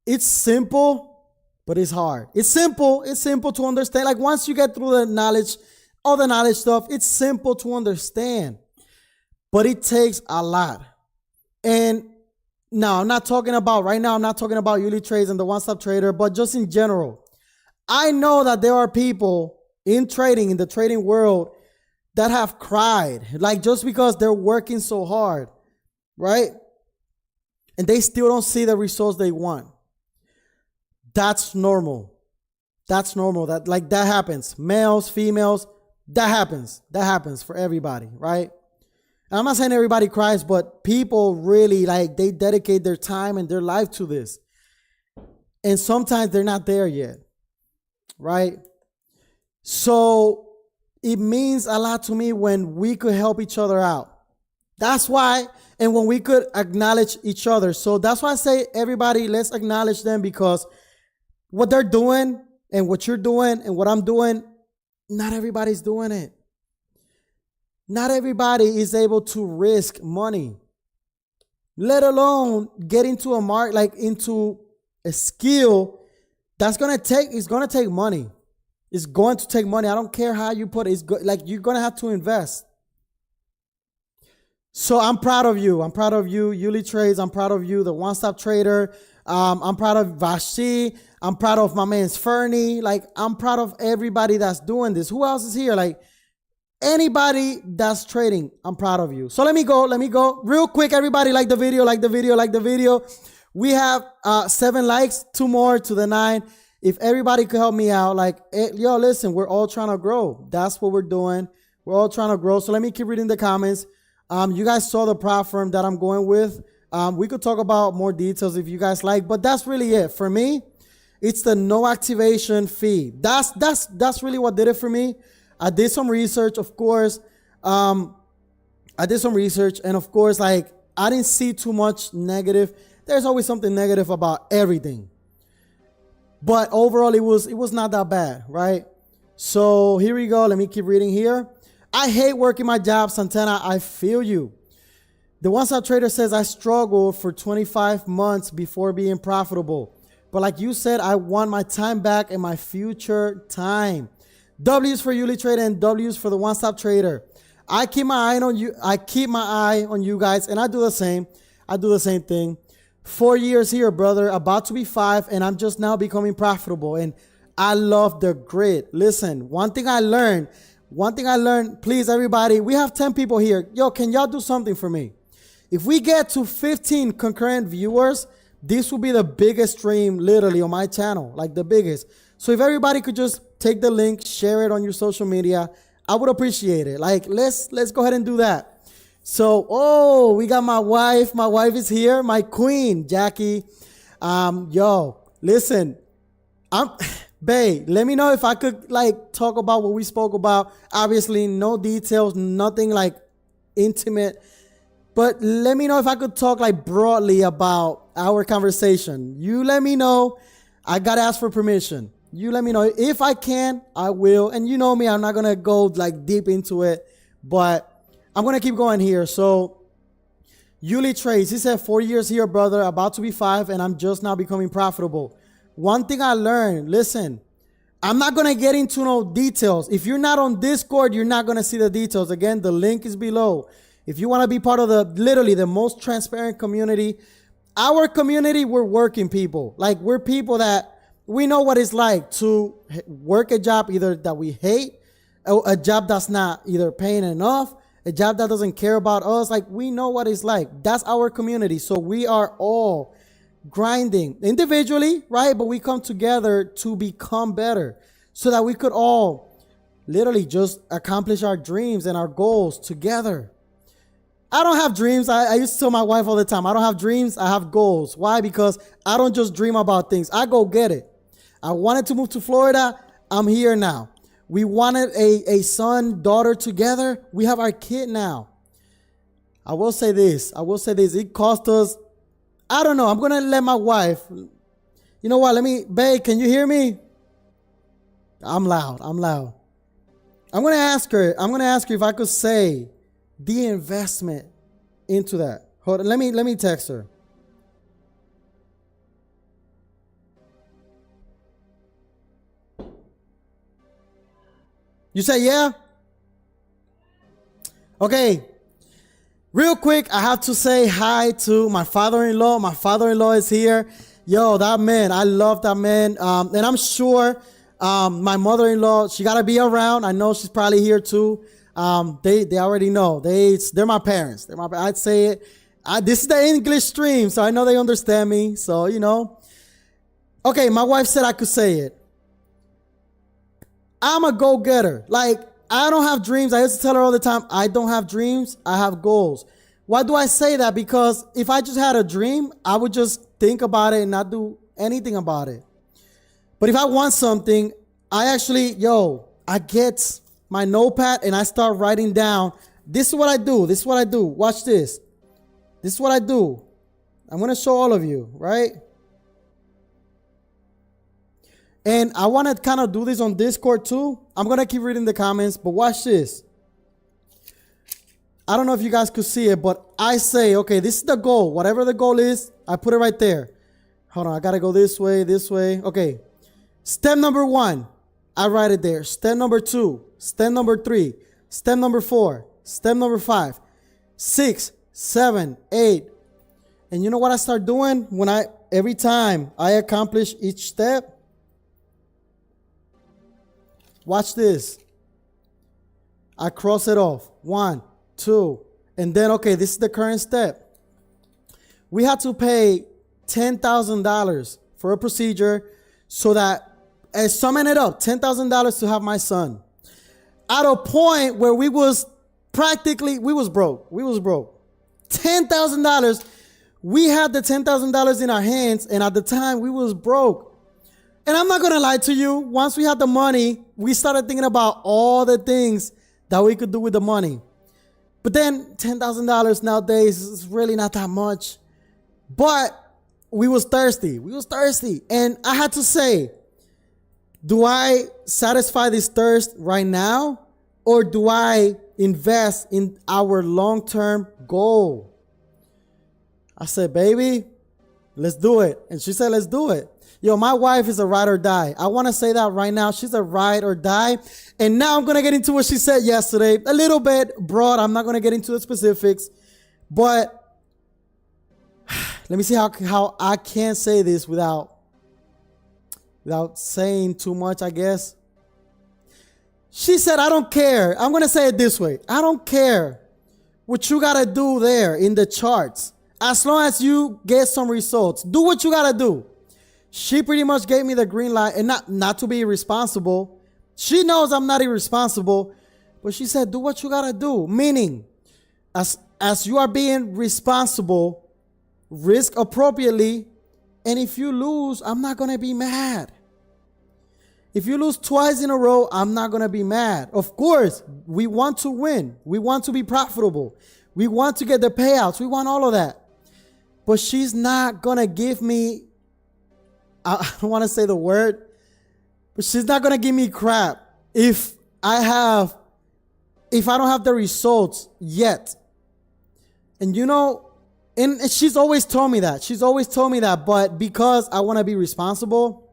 it's simple, but it's hard. It's simple to understand. Like once you get through the knowledge, all the knowledge stuff, it's simple to understand, but it takes a lot. And now I'm not talking about Yuli Trades and the One Stop Trader, but just in general. I know that there are people in trading, in the trading world, that have cried, like just because they're working so hard, right? And they still don't see the results they want. That's normal. That happens. Males, females, that happens for everybody, right? And I'm not saying everybody cries, but people really they dedicate their time and their life to this. And sometimes they're not there yet, right? So it means a lot to me when we could help each other out. That's why, and when we could acknowledge each other. So that's why I say, everybody, let's acknowledge them, because what they're doing and what you're doing and what I'm doing, not everybody's doing it. Not everybody is able to risk money, let alone get into a mark, like into a skill that's it's gonna take money. It's going to take money. I don't care how you put it. Like, you're gonna have to invest. So I'm proud of you. I'm proud of you, Yuli Trades. I'm proud of you, the One Stop Trader. I'm proud of Vashi. I'm proud of my man's Fernie. Like, I'm proud of everybody that's doing this. Who else is here? Like, anybody that's trading, I'm proud of you. So let me go real quick. Everybody, like the video. We have 7 likes, 2 more to the 9. If everybody could help me out, like, yo, listen, we're all trying to grow. That's what we're doing. We're all trying to grow. So let me keep reading the comments. You guys saw the platform that I'm going with. We could talk about more details if you guys like, but that's really it. For me, it's the no activation fee. That's really what did it for me. I did some research, of course. And of course, like, I didn't see too much negative. There's always something negative about everything. But overall, it was not that bad, right? So here we go. Let me keep reading here. I hate working my job, Santana. I feel you. The One Stop Trader says, I struggled for 25 months before being profitable. But like you said, I want my time back and my future time. W's for Yuli Trader and W's for the One Stop Trader. I keep my eye on you. I keep my eye on you guys, and I do the same. I do the same thing. 4 years here, brother, about to be 5, and I'm just now becoming profitable. And I love the grit. Listen, one thing I learned, please, everybody, we have 10 people here. Yo, can y'all do something for me? If we get to 15 concurrent viewers, this will be the biggest stream literally on my channel, like the biggest. So if everybody could just take the link, share it on your social media, I would appreciate it. Like, let's go ahead and do that. So, we got my wife. My wife is here, my queen, Jackie. Yo, listen, babe, let me know if I could, like, talk about what we spoke about. Obviously, no details, nothing like intimate. But let me know if I could talk, like, broadly about our conversation. You let me know. I got to ask for permission. You let me know. If I can, I will. And you know me, I'm not going to go, like, deep into it. But I'm going to keep going here. So, Yuli Trades, he said, 4 years here, brother, about to be 5, and I'm just now becoming profitable. One thing I learned, listen, I'm not going to get into no details. If you're not on Discord, you're not going to see the details. Again, the link is below. If you want to be part of literally the most transparent community, our community, we're working people. Like, we're people that we know what it's like to work a job either that we hate, a job that's not either paying enough, a job that doesn't care about us. Like, we know what it's like. That's our community. So we are all grinding individually, right? But we come together to become better so that we could all literally just accomplish our dreams and our goals together. I don't have dreams. I used to tell my wife all the time, I don't have dreams. I have goals. Why? Because I don't just dream about things. I go get it. I wanted to move to Florida. I'm here now. We wanted a son, daughter together. We have our kid now. I will say this. It cost us, I don't know. I'm going to let my wife, you know what? Babe, can you hear me? I'm loud. I'm going to ask her if I could say the investment into that. Hold on. Let me text her. You say yeah? Okay. Real quick, I have to say hi to my father-in-law. My father-in-law is here. Yo, that man, I love that man. And I'm sure my mother-in-law, she got to be around. I know she's probably here too. They already know. They're my parents. I'd say it. This is the English stream, so I know they understand me. So, you know. Okay, my wife said I could say it. I'm a go-getter. Like, I don't have dreams. I used to tell her all the time, I don't have dreams. I have goals. Why do I say that? Because if I just had a dream, I would just think about it and not do anything about it. But if I want something, I actually, I get my notepad and I start writing down. This is what I do. This is what I do. Watch this. This is what I do. I'm going to show all of you, right? And I want to kind of do this on Discord too. I'm going to keep reading the comments, but watch this. I don't know if you guys could see it, but I say, okay, this is the goal. Whatever the goal is, I put it right there. Hold on, I got to go this way, this way. Okay. Step number 1, I write it there. Step number 2, step number 3, step number 4, step number 5, 6, 7, 8. And you know what I start doing every time I accomplish each step? Watch this. I cross it off. 1, 2, and then, okay, this is the current step. We had to pay $10,000 for a procedure so that, and summing it up, $10,000 to have my son. At a point where we was broke. $10,000. We had the $10,000 in our hands, and at the time we was broke. And I'm not going to lie to you. Once we had the money, we started thinking about all the things that we could do with the money. But then $10,000 nowadays is really not that much. But we was thirsty. And I had to say, do I satisfy this thirst right now? Or do I invest in our long-term goal? I said, baby, let's do it. And she said, let's do it. Yo, my wife is a ride or die. I want to say that right now. She's a ride or die. And now I'm going to get into what she said yesterday. A little bit broad. I'm not going to get into the specifics. But let me see how I can say this without saying too much, I guess. She said, I don't care. I'm going to say it this way. I don't care what you got to do there in the charts. As long as you get some results, do what you got to do. She pretty much gave me the green light, and not to be irresponsible. She knows I'm not irresponsible, but she said, do what you got to do. Meaning, as you are being responsible, risk appropriately, and if you lose, I'm not going to be mad. If you lose twice in a row, I'm not going to be mad. Of course, we want to win. We want to be profitable. We want to get the payouts. We want all of that. But she's not going to give me, I don't want to say the word, but she's not going to give me crap if I don't have the results yet. And you know, and she's always told me that. But because I want to be responsible,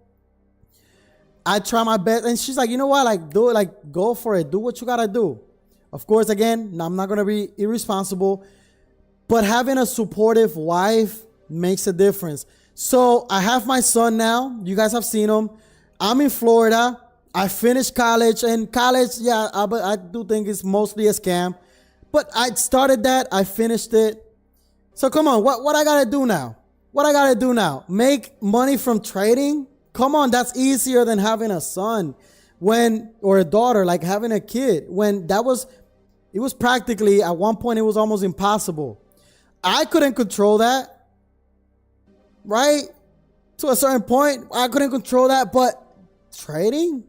I try my best. And she's like, you know what? Like, do it. Like, go for it. Do what you got to do. Of course, again, I'm not going to be irresponsible. But having a supportive wife makes a difference. So I have my son now. You guys have seen him. I'm in Florida. I finished college. And college, yeah, I do think it's mostly a scam. But I started that. I finished it. So come on, what I got to do now? Make money from trading? Come on, that's easier than having a son or a daughter, like having a kid. It was practically, at one point, it was almost impossible. I couldn't control that, right? To a certain point, I couldn't control that, but trading?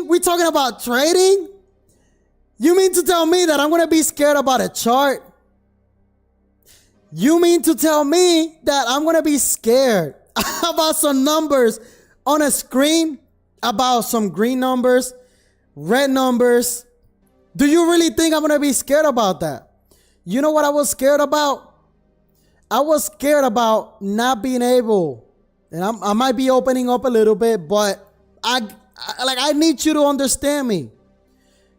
We talking about trading? You mean to tell me that I'm going to be scared about a chart? You mean to tell me that I'm going to be scared about some numbers on a screen, about some green numbers, red numbers? Do you really think I'm going to be scared about that? You know what I was scared about? I was scared about not being able, and I might be opening up a little bit, but I need you to understand me.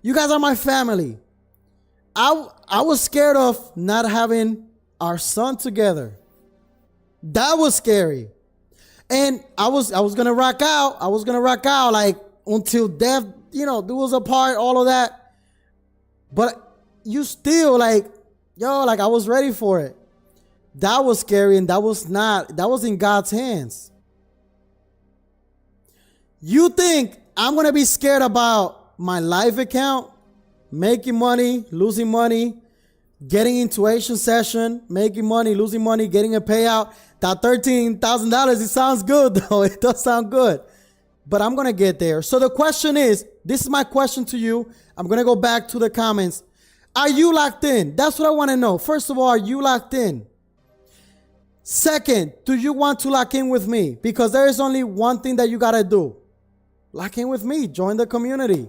You guys are my family. I was scared of not having our son together. That was scary. And I was gonna rock out like until death, do us apart, all of that. But you still I was ready for it. That was scary, and that was in God's hands. You think I'm gonna be scared about my live account, making money, losing money, getting into Asian session, making money, losing money, getting a payout? That $13,000, it sounds good though. It does sound good. but I'm going to get there. So the question is, this is my question to you. I'm going to go back to the comments. Are you locked in? That's what I want to know. First of all, are you locked in? Second, do you want to lock in with me? Because there is only one thing that you got to do. Lock in with me. Join the community.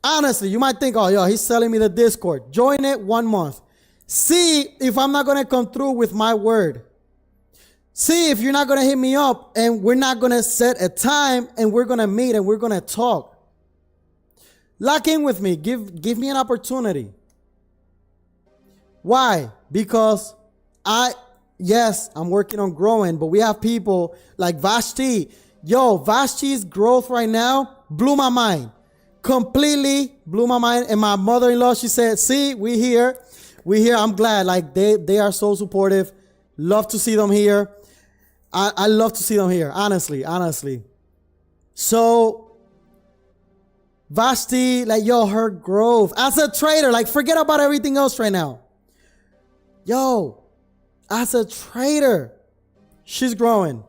Honestly, you might think, oh, yo, he's selling me the Discord. Join it 1 month. See if I'm not going to come through with my word. See if you're not going to hit me up and we're not going to set a time and we're going to meet and we're going to talk. Lock in with me. Give me an opportunity. Why? Because yes, I'm working on growing, but we have people like Vashti. Yo, Vashti's growth right now blew my mind. Completely blew my mind. And my mother-in-law, she said, see, we here. I'm glad. Like they are so supportive. Love to see them here. I love to see them here. Honestly. So Vashti, like, yo, her growth as a trader, like, forget about everything else right now. Yo, as a trader, she's growing.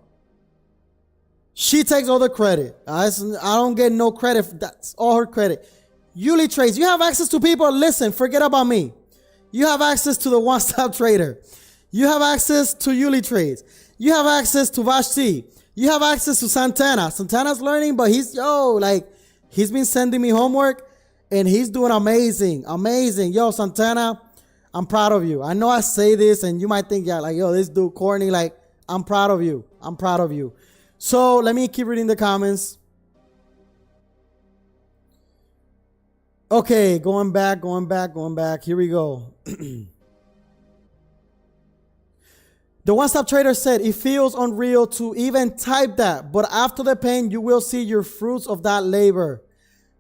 She takes all the credit. I don't get no credit. That's all her credit. Yuli trades. You have access to people. Listen, forget about me. You have access to the one-stop trader. You have access to Yuli trades. You have access to Vashti. You have access to Santana. Santana's learning, but he's been sending me homework and he's doing amazing. Yo, Santana, I'm proud of you. I know I say this and you might think, yeah, like, yo, this dude corny. Like, I'm proud of you. So let me keep reading the comments. Okay, going back. Here we go. The one-stop trader said, it feels unreal to even type that, but after the pain, you will see your fruits of that labor.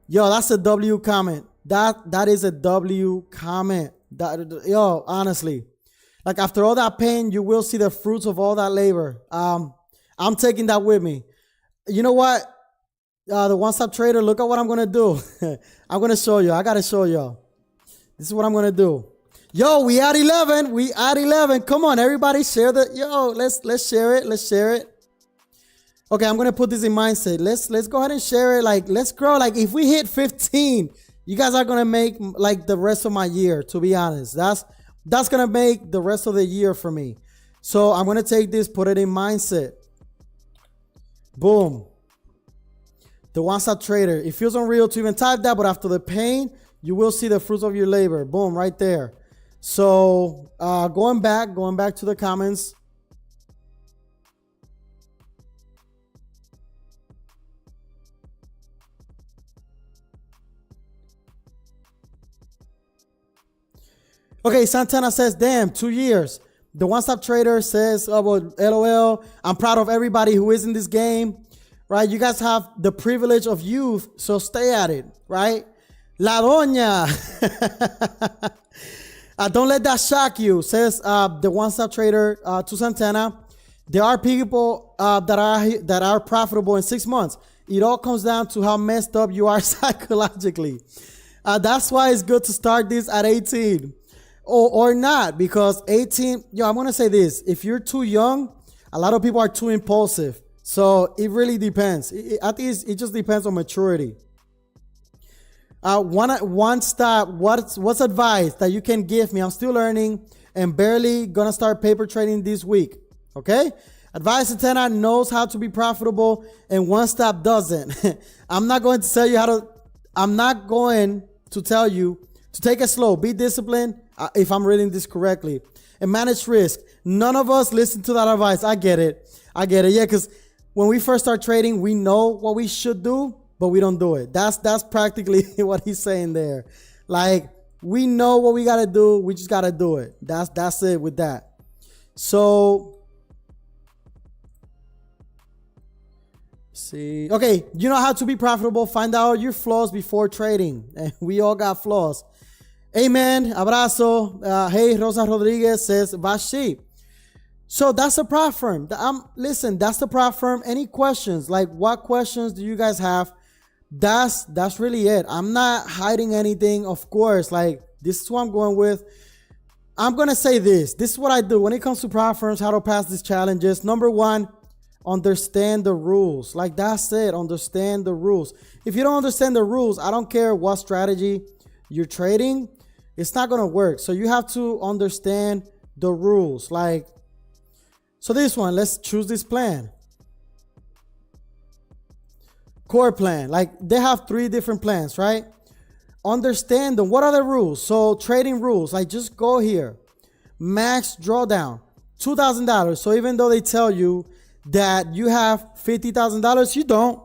Yo, that's a W comment. That is a W comment. Yo, honestly, like, after all that pain, you will see the fruits of all that labor. I'm taking that with me. You know what? The one-stop trader, look at what I'm going to do. I'm going to show you. I got to show y'all. This is what I'm going to do. Yo, we at 11. Come on, everybody share the. Yo, let's share it. Okay, I'm going to put this in mindset. Let's go ahead and share it. Like, let's grow. Like, if we hit 15, you guys are going to make like the rest of my year, to be honest. That's going to make the rest of the year for me. So I'm going to take this, put it in mindset. Boom. The one-stop trader. It feels unreal to even type that, but after the pain, you will see the fruits of your labor. Boom, right there. So going back to the comments. Okay, Santana says, damn, 2 years. The one-stop trader says, oh, well, LOL, I'm proud of everybody who is in this game, right? You guys have the privilege of youth, so stay at it, right? La Doña. Don't let that shock you, says the one-stop trader to Santana. There are people that are profitable in 6 months. It all comes down to how messed up you are psychologically. That's why it's good to start this at 18. Or not, because 18, I'm going to say this. If you're too young, a lot of people are too impulsive. So it really depends. I think it just depends on maturity. One stop, what's advice that you can give me? I'm still learning and barely going to start paper trading this week. Okay? Advice Antenna knows how to be profitable and one stop doesn't. I'm not going to tell you to take it slow, be disciplined, if I'm reading this correctly, and manage risk. None of us listen to that advice. I get it. Yeah, because when we first start trading, we know what we should do, but we don't do it. That's practically what he's saying there. Like, we know what we got to do. We just got to do it. That's it with that. So, see. Okay, you know how to be profitable. Find out your flaws before trading. And we all got flaws. Amen. Abrazo. Hey, Rosa Rodriguez says, Vashi. So that's the prop firm. Listen, that's the prop firm. Any questions? Like, what questions do you guys have? That's really it. I'm not hiding anything, of course. Like, this is what I'm going with. I'm going to say this. This is what I do when it comes to prop firms, how to pass these challenges. Number one, Understand the rules. Like that's it. Understand the rules. If you don't understand the rules, I don't care what strategy you're trading, it's not going to work. So you have to understand the rules. Like, so this one, let's choose this plan. Core plan. Like they have 3 different plans, right? Understand them. What are the rules? So trading rules, like just go here. Max drawdown, $2,000. So even though they tell you that you have $50,000, you don't.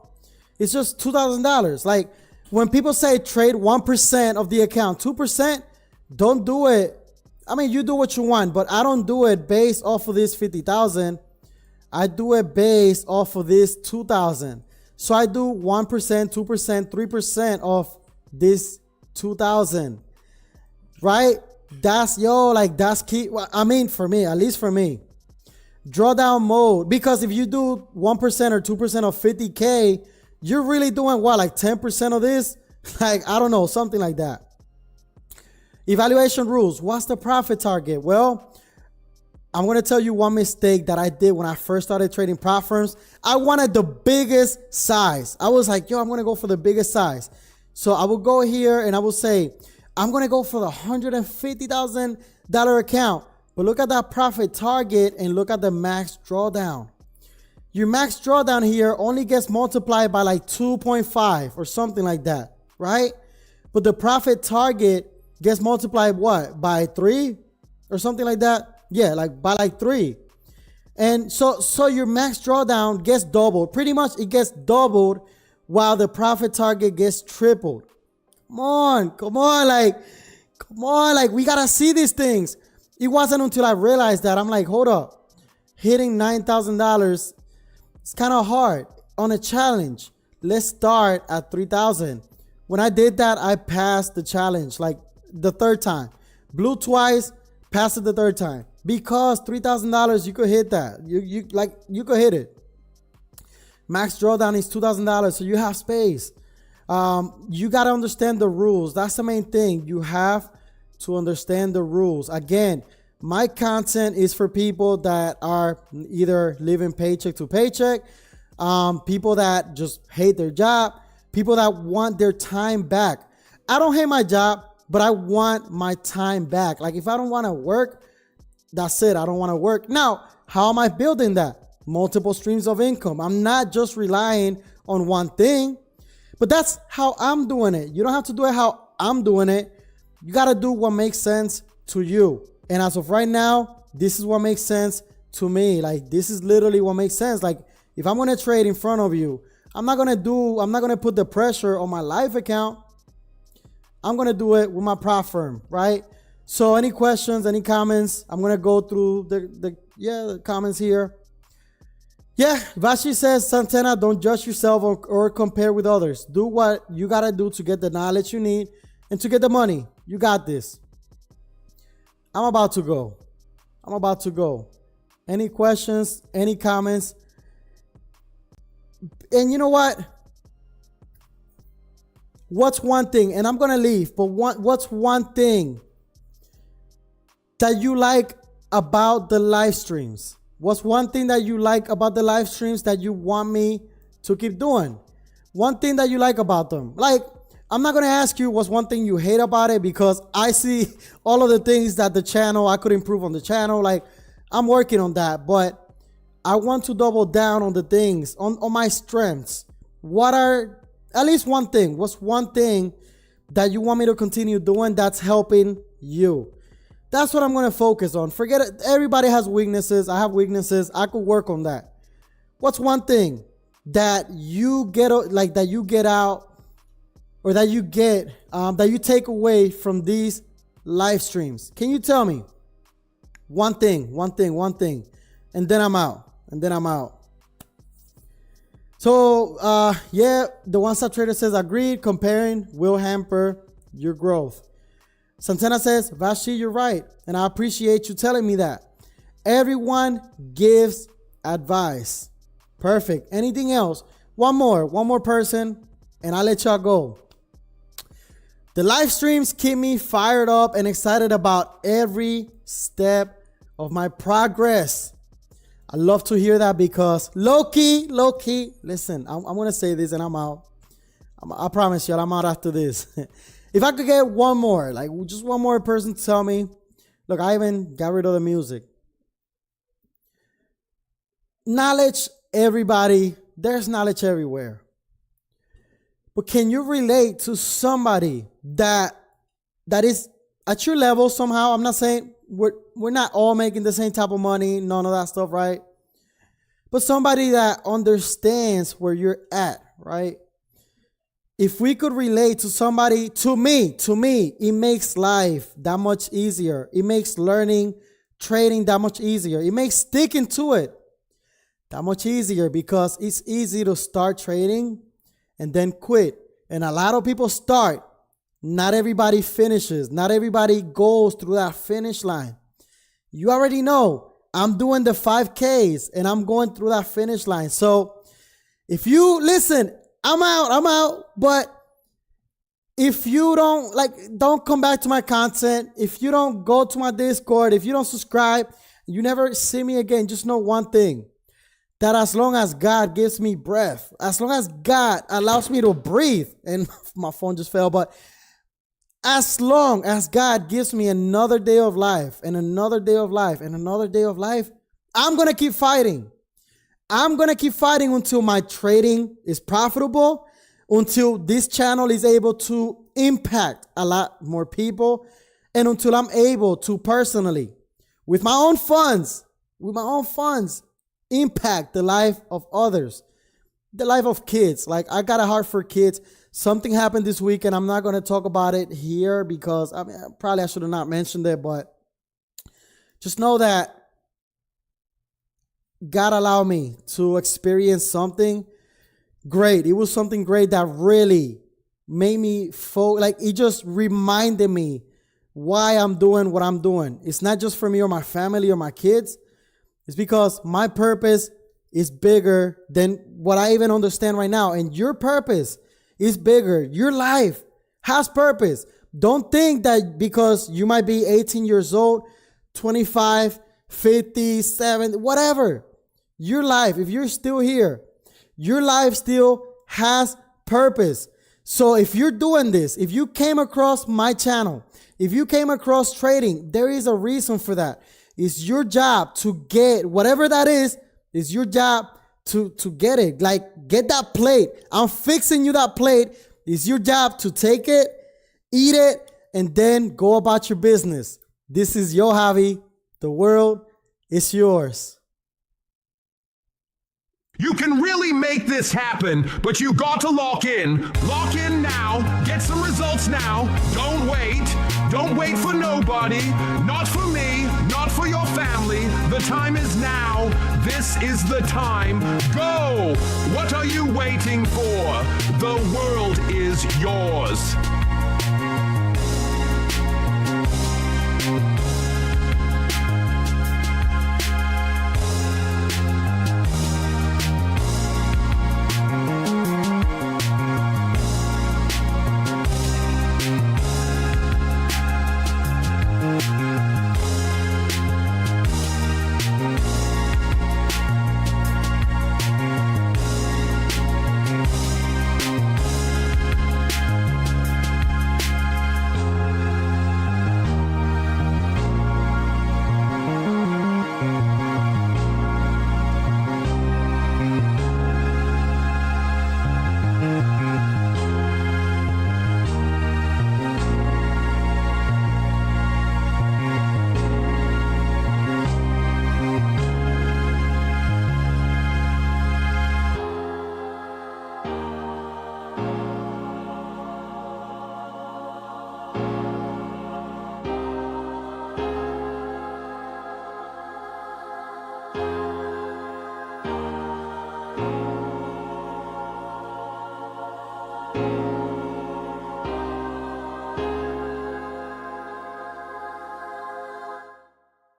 It's just $2,000. Like when people say trade 1% of the account, 2%, don't do it. I mean, you do what you want, but I don't do it based off of this 50,000. I do it based off of this 2,000. So I do 1%, 2%, 3% of this 2,000, right? That's that's key. I mean, for me, at least for me, drawdown mode, because if you do 1% or 2% of 50K, you're really doing what, like 10% of this? Like, I don't know, something like that. Evaluation rules. What's the profit target? Well, I'm going to tell you one mistake that I did when I first started trading prop firms. I wanted the biggest size. I was like, yo, I'm going to go for the biggest size. So I will go here and I will say, I'm going to go for the $150,000 account. But look at that profit target and look at the max drawdown. Your max drawdown here only gets multiplied by like 2.5 or something like that, right? But the profit target gets multiplied what? By 3 or something like that? Yeah, like by like 3. And so your max drawdown gets doubled. Pretty much it gets doubled while the profit target gets tripled. Come on, like we gotta see these things. It wasn't until I realized that I'm like, hold up, hitting $9,000, it's kind of hard on a challenge. Let's start at 3,000. When I did that, I passed the challenge like the 3rd time. Blew twice, passed it the 3rd time. Because $3,000, you could hit that. You could hit it. Max drawdown is $2,000, so you have space. You got to understand the rules. That's the main thing. You have to understand the rules. Again, my content is for people that are either living paycheck to paycheck, people that just hate their job, people that want their time back. I don't hate my job, but I want my time back. Like if I don't want to work, that's it. I don't want to work. Now, how am I building that? Multiple streams of income. I'm not just relying on one thing, but that's how I'm doing it. You don't have to do it how I'm doing it. You got to do what makes sense to you. And as of right now, this is what makes sense to me. Like this is literally what makes sense. Like if I'm going to trade in front of you, I'm not going to put the pressure on my live account. I'm going to do it with my prop firm, right? So any questions, any comments? I'm going to go through the comments here. Yeah, Vashi says, Santana, don't judge yourself or compare with others. Do what you got to do to get the knowledge you need and to get the money. You got this. I'm about to go. Any questions, any comments? And you know what? What's one thing, and I'm going to leave, but what's one thing that you like about the live streams? What's one thing that you like about the live streams that you want me to keep doing? One thing that you like about them. Like, I'm not going to ask you what's one thing you hate about it, because I see all of the things that I could improve on the channel. Like, I'm working on that, but I want to double down on the things, on my strengths. What are, at least one thing, what's one thing that you want me to continue doing that's helping you? That's what I'm going to focus on. Forget it. Everybody has weaknesses. I have weaknesses. I could work on that. What's one thing that you get out, or that you take away from these live streams? Can you tell me one thing, and then I'm out. So, yeah, the one-stop trader says, agreed, comparing will hamper your growth. Santana says, Vashi, you're right, and I appreciate you telling me that. Everyone gives advice. Perfect. Anything else? One more person, and I'll let y'all go. The live streams keep me fired up and excited about every step of my progress. I love to hear that because low key, listen, I'm going to say this and I'm out. I promise you, I'm out after this. If I could get one more, like just one more person to tell me, look, I even got rid of the music. Knowledge, everybody, there's knowledge everywhere. But can you relate to somebody that is at your level somehow? I'm not saying we're not all making the same type of money, none of that stuff, right? But somebody that understands where you're at, right? If we could relate to somebody, to me, it makes life that much easier. It makes learning, trading that much easier. It makes sticking to it that much easier because it's easy to start trading and then quit. And a lot of people start. Not everybody finishes. Not everybody goes through that finish line. You already know I'm doing the 5Ks and I'm going through that finish line. So if you listen, I'm out. But if you don't come back to my content, if you don't go to my Discord, if you don't subscribe, you never see me again. Just know one thing, that as long as God gives me breath, as long as God allows me to breathe, and my phone just fell, but as long as God gives me another day of life and another day of life and another day of life, I'm going to keep fighting. I'm going to keep fighting until my trading is profitable, until this channel is able to impact a lot more people, and until I'm able to personally, with my own funds, impact the life of others, the life of kids. Like, I got a heart for kids. Something happened this week, and I'm not going to talk about it here because I should have not mentioned it, but just know that God allowed me to experience something great. It was something great that really made me it just reminded me why I'm doing what I'm doing. It's not just for me or my family or my kids. It's because my purpose is bigger than what I even understand right now. And your purpose is bigger. Your life has purpose. Don't think that because you might be 18 years old, 25, 50, 70, whatever. Your life, if you're still here, your life still has purpose. So if you're doing this, if you came across my channel, if you came across trading, there is a reason for that. It's your job to get whatever that is. It's your job to get it. Like, get that plate. I'm fixing you that plate. It's your job to take it, eat it, and then go about your business. This is your hobby. The world is yours. You can really make this happen, but you got to lock in. Lock in now. Get some results now. Don't wait. Don't wait for nobody. Not for me. Not for your family. The time is now. This is the time. Go. What are you waiting for? The world is yours.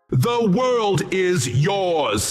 The world is yours.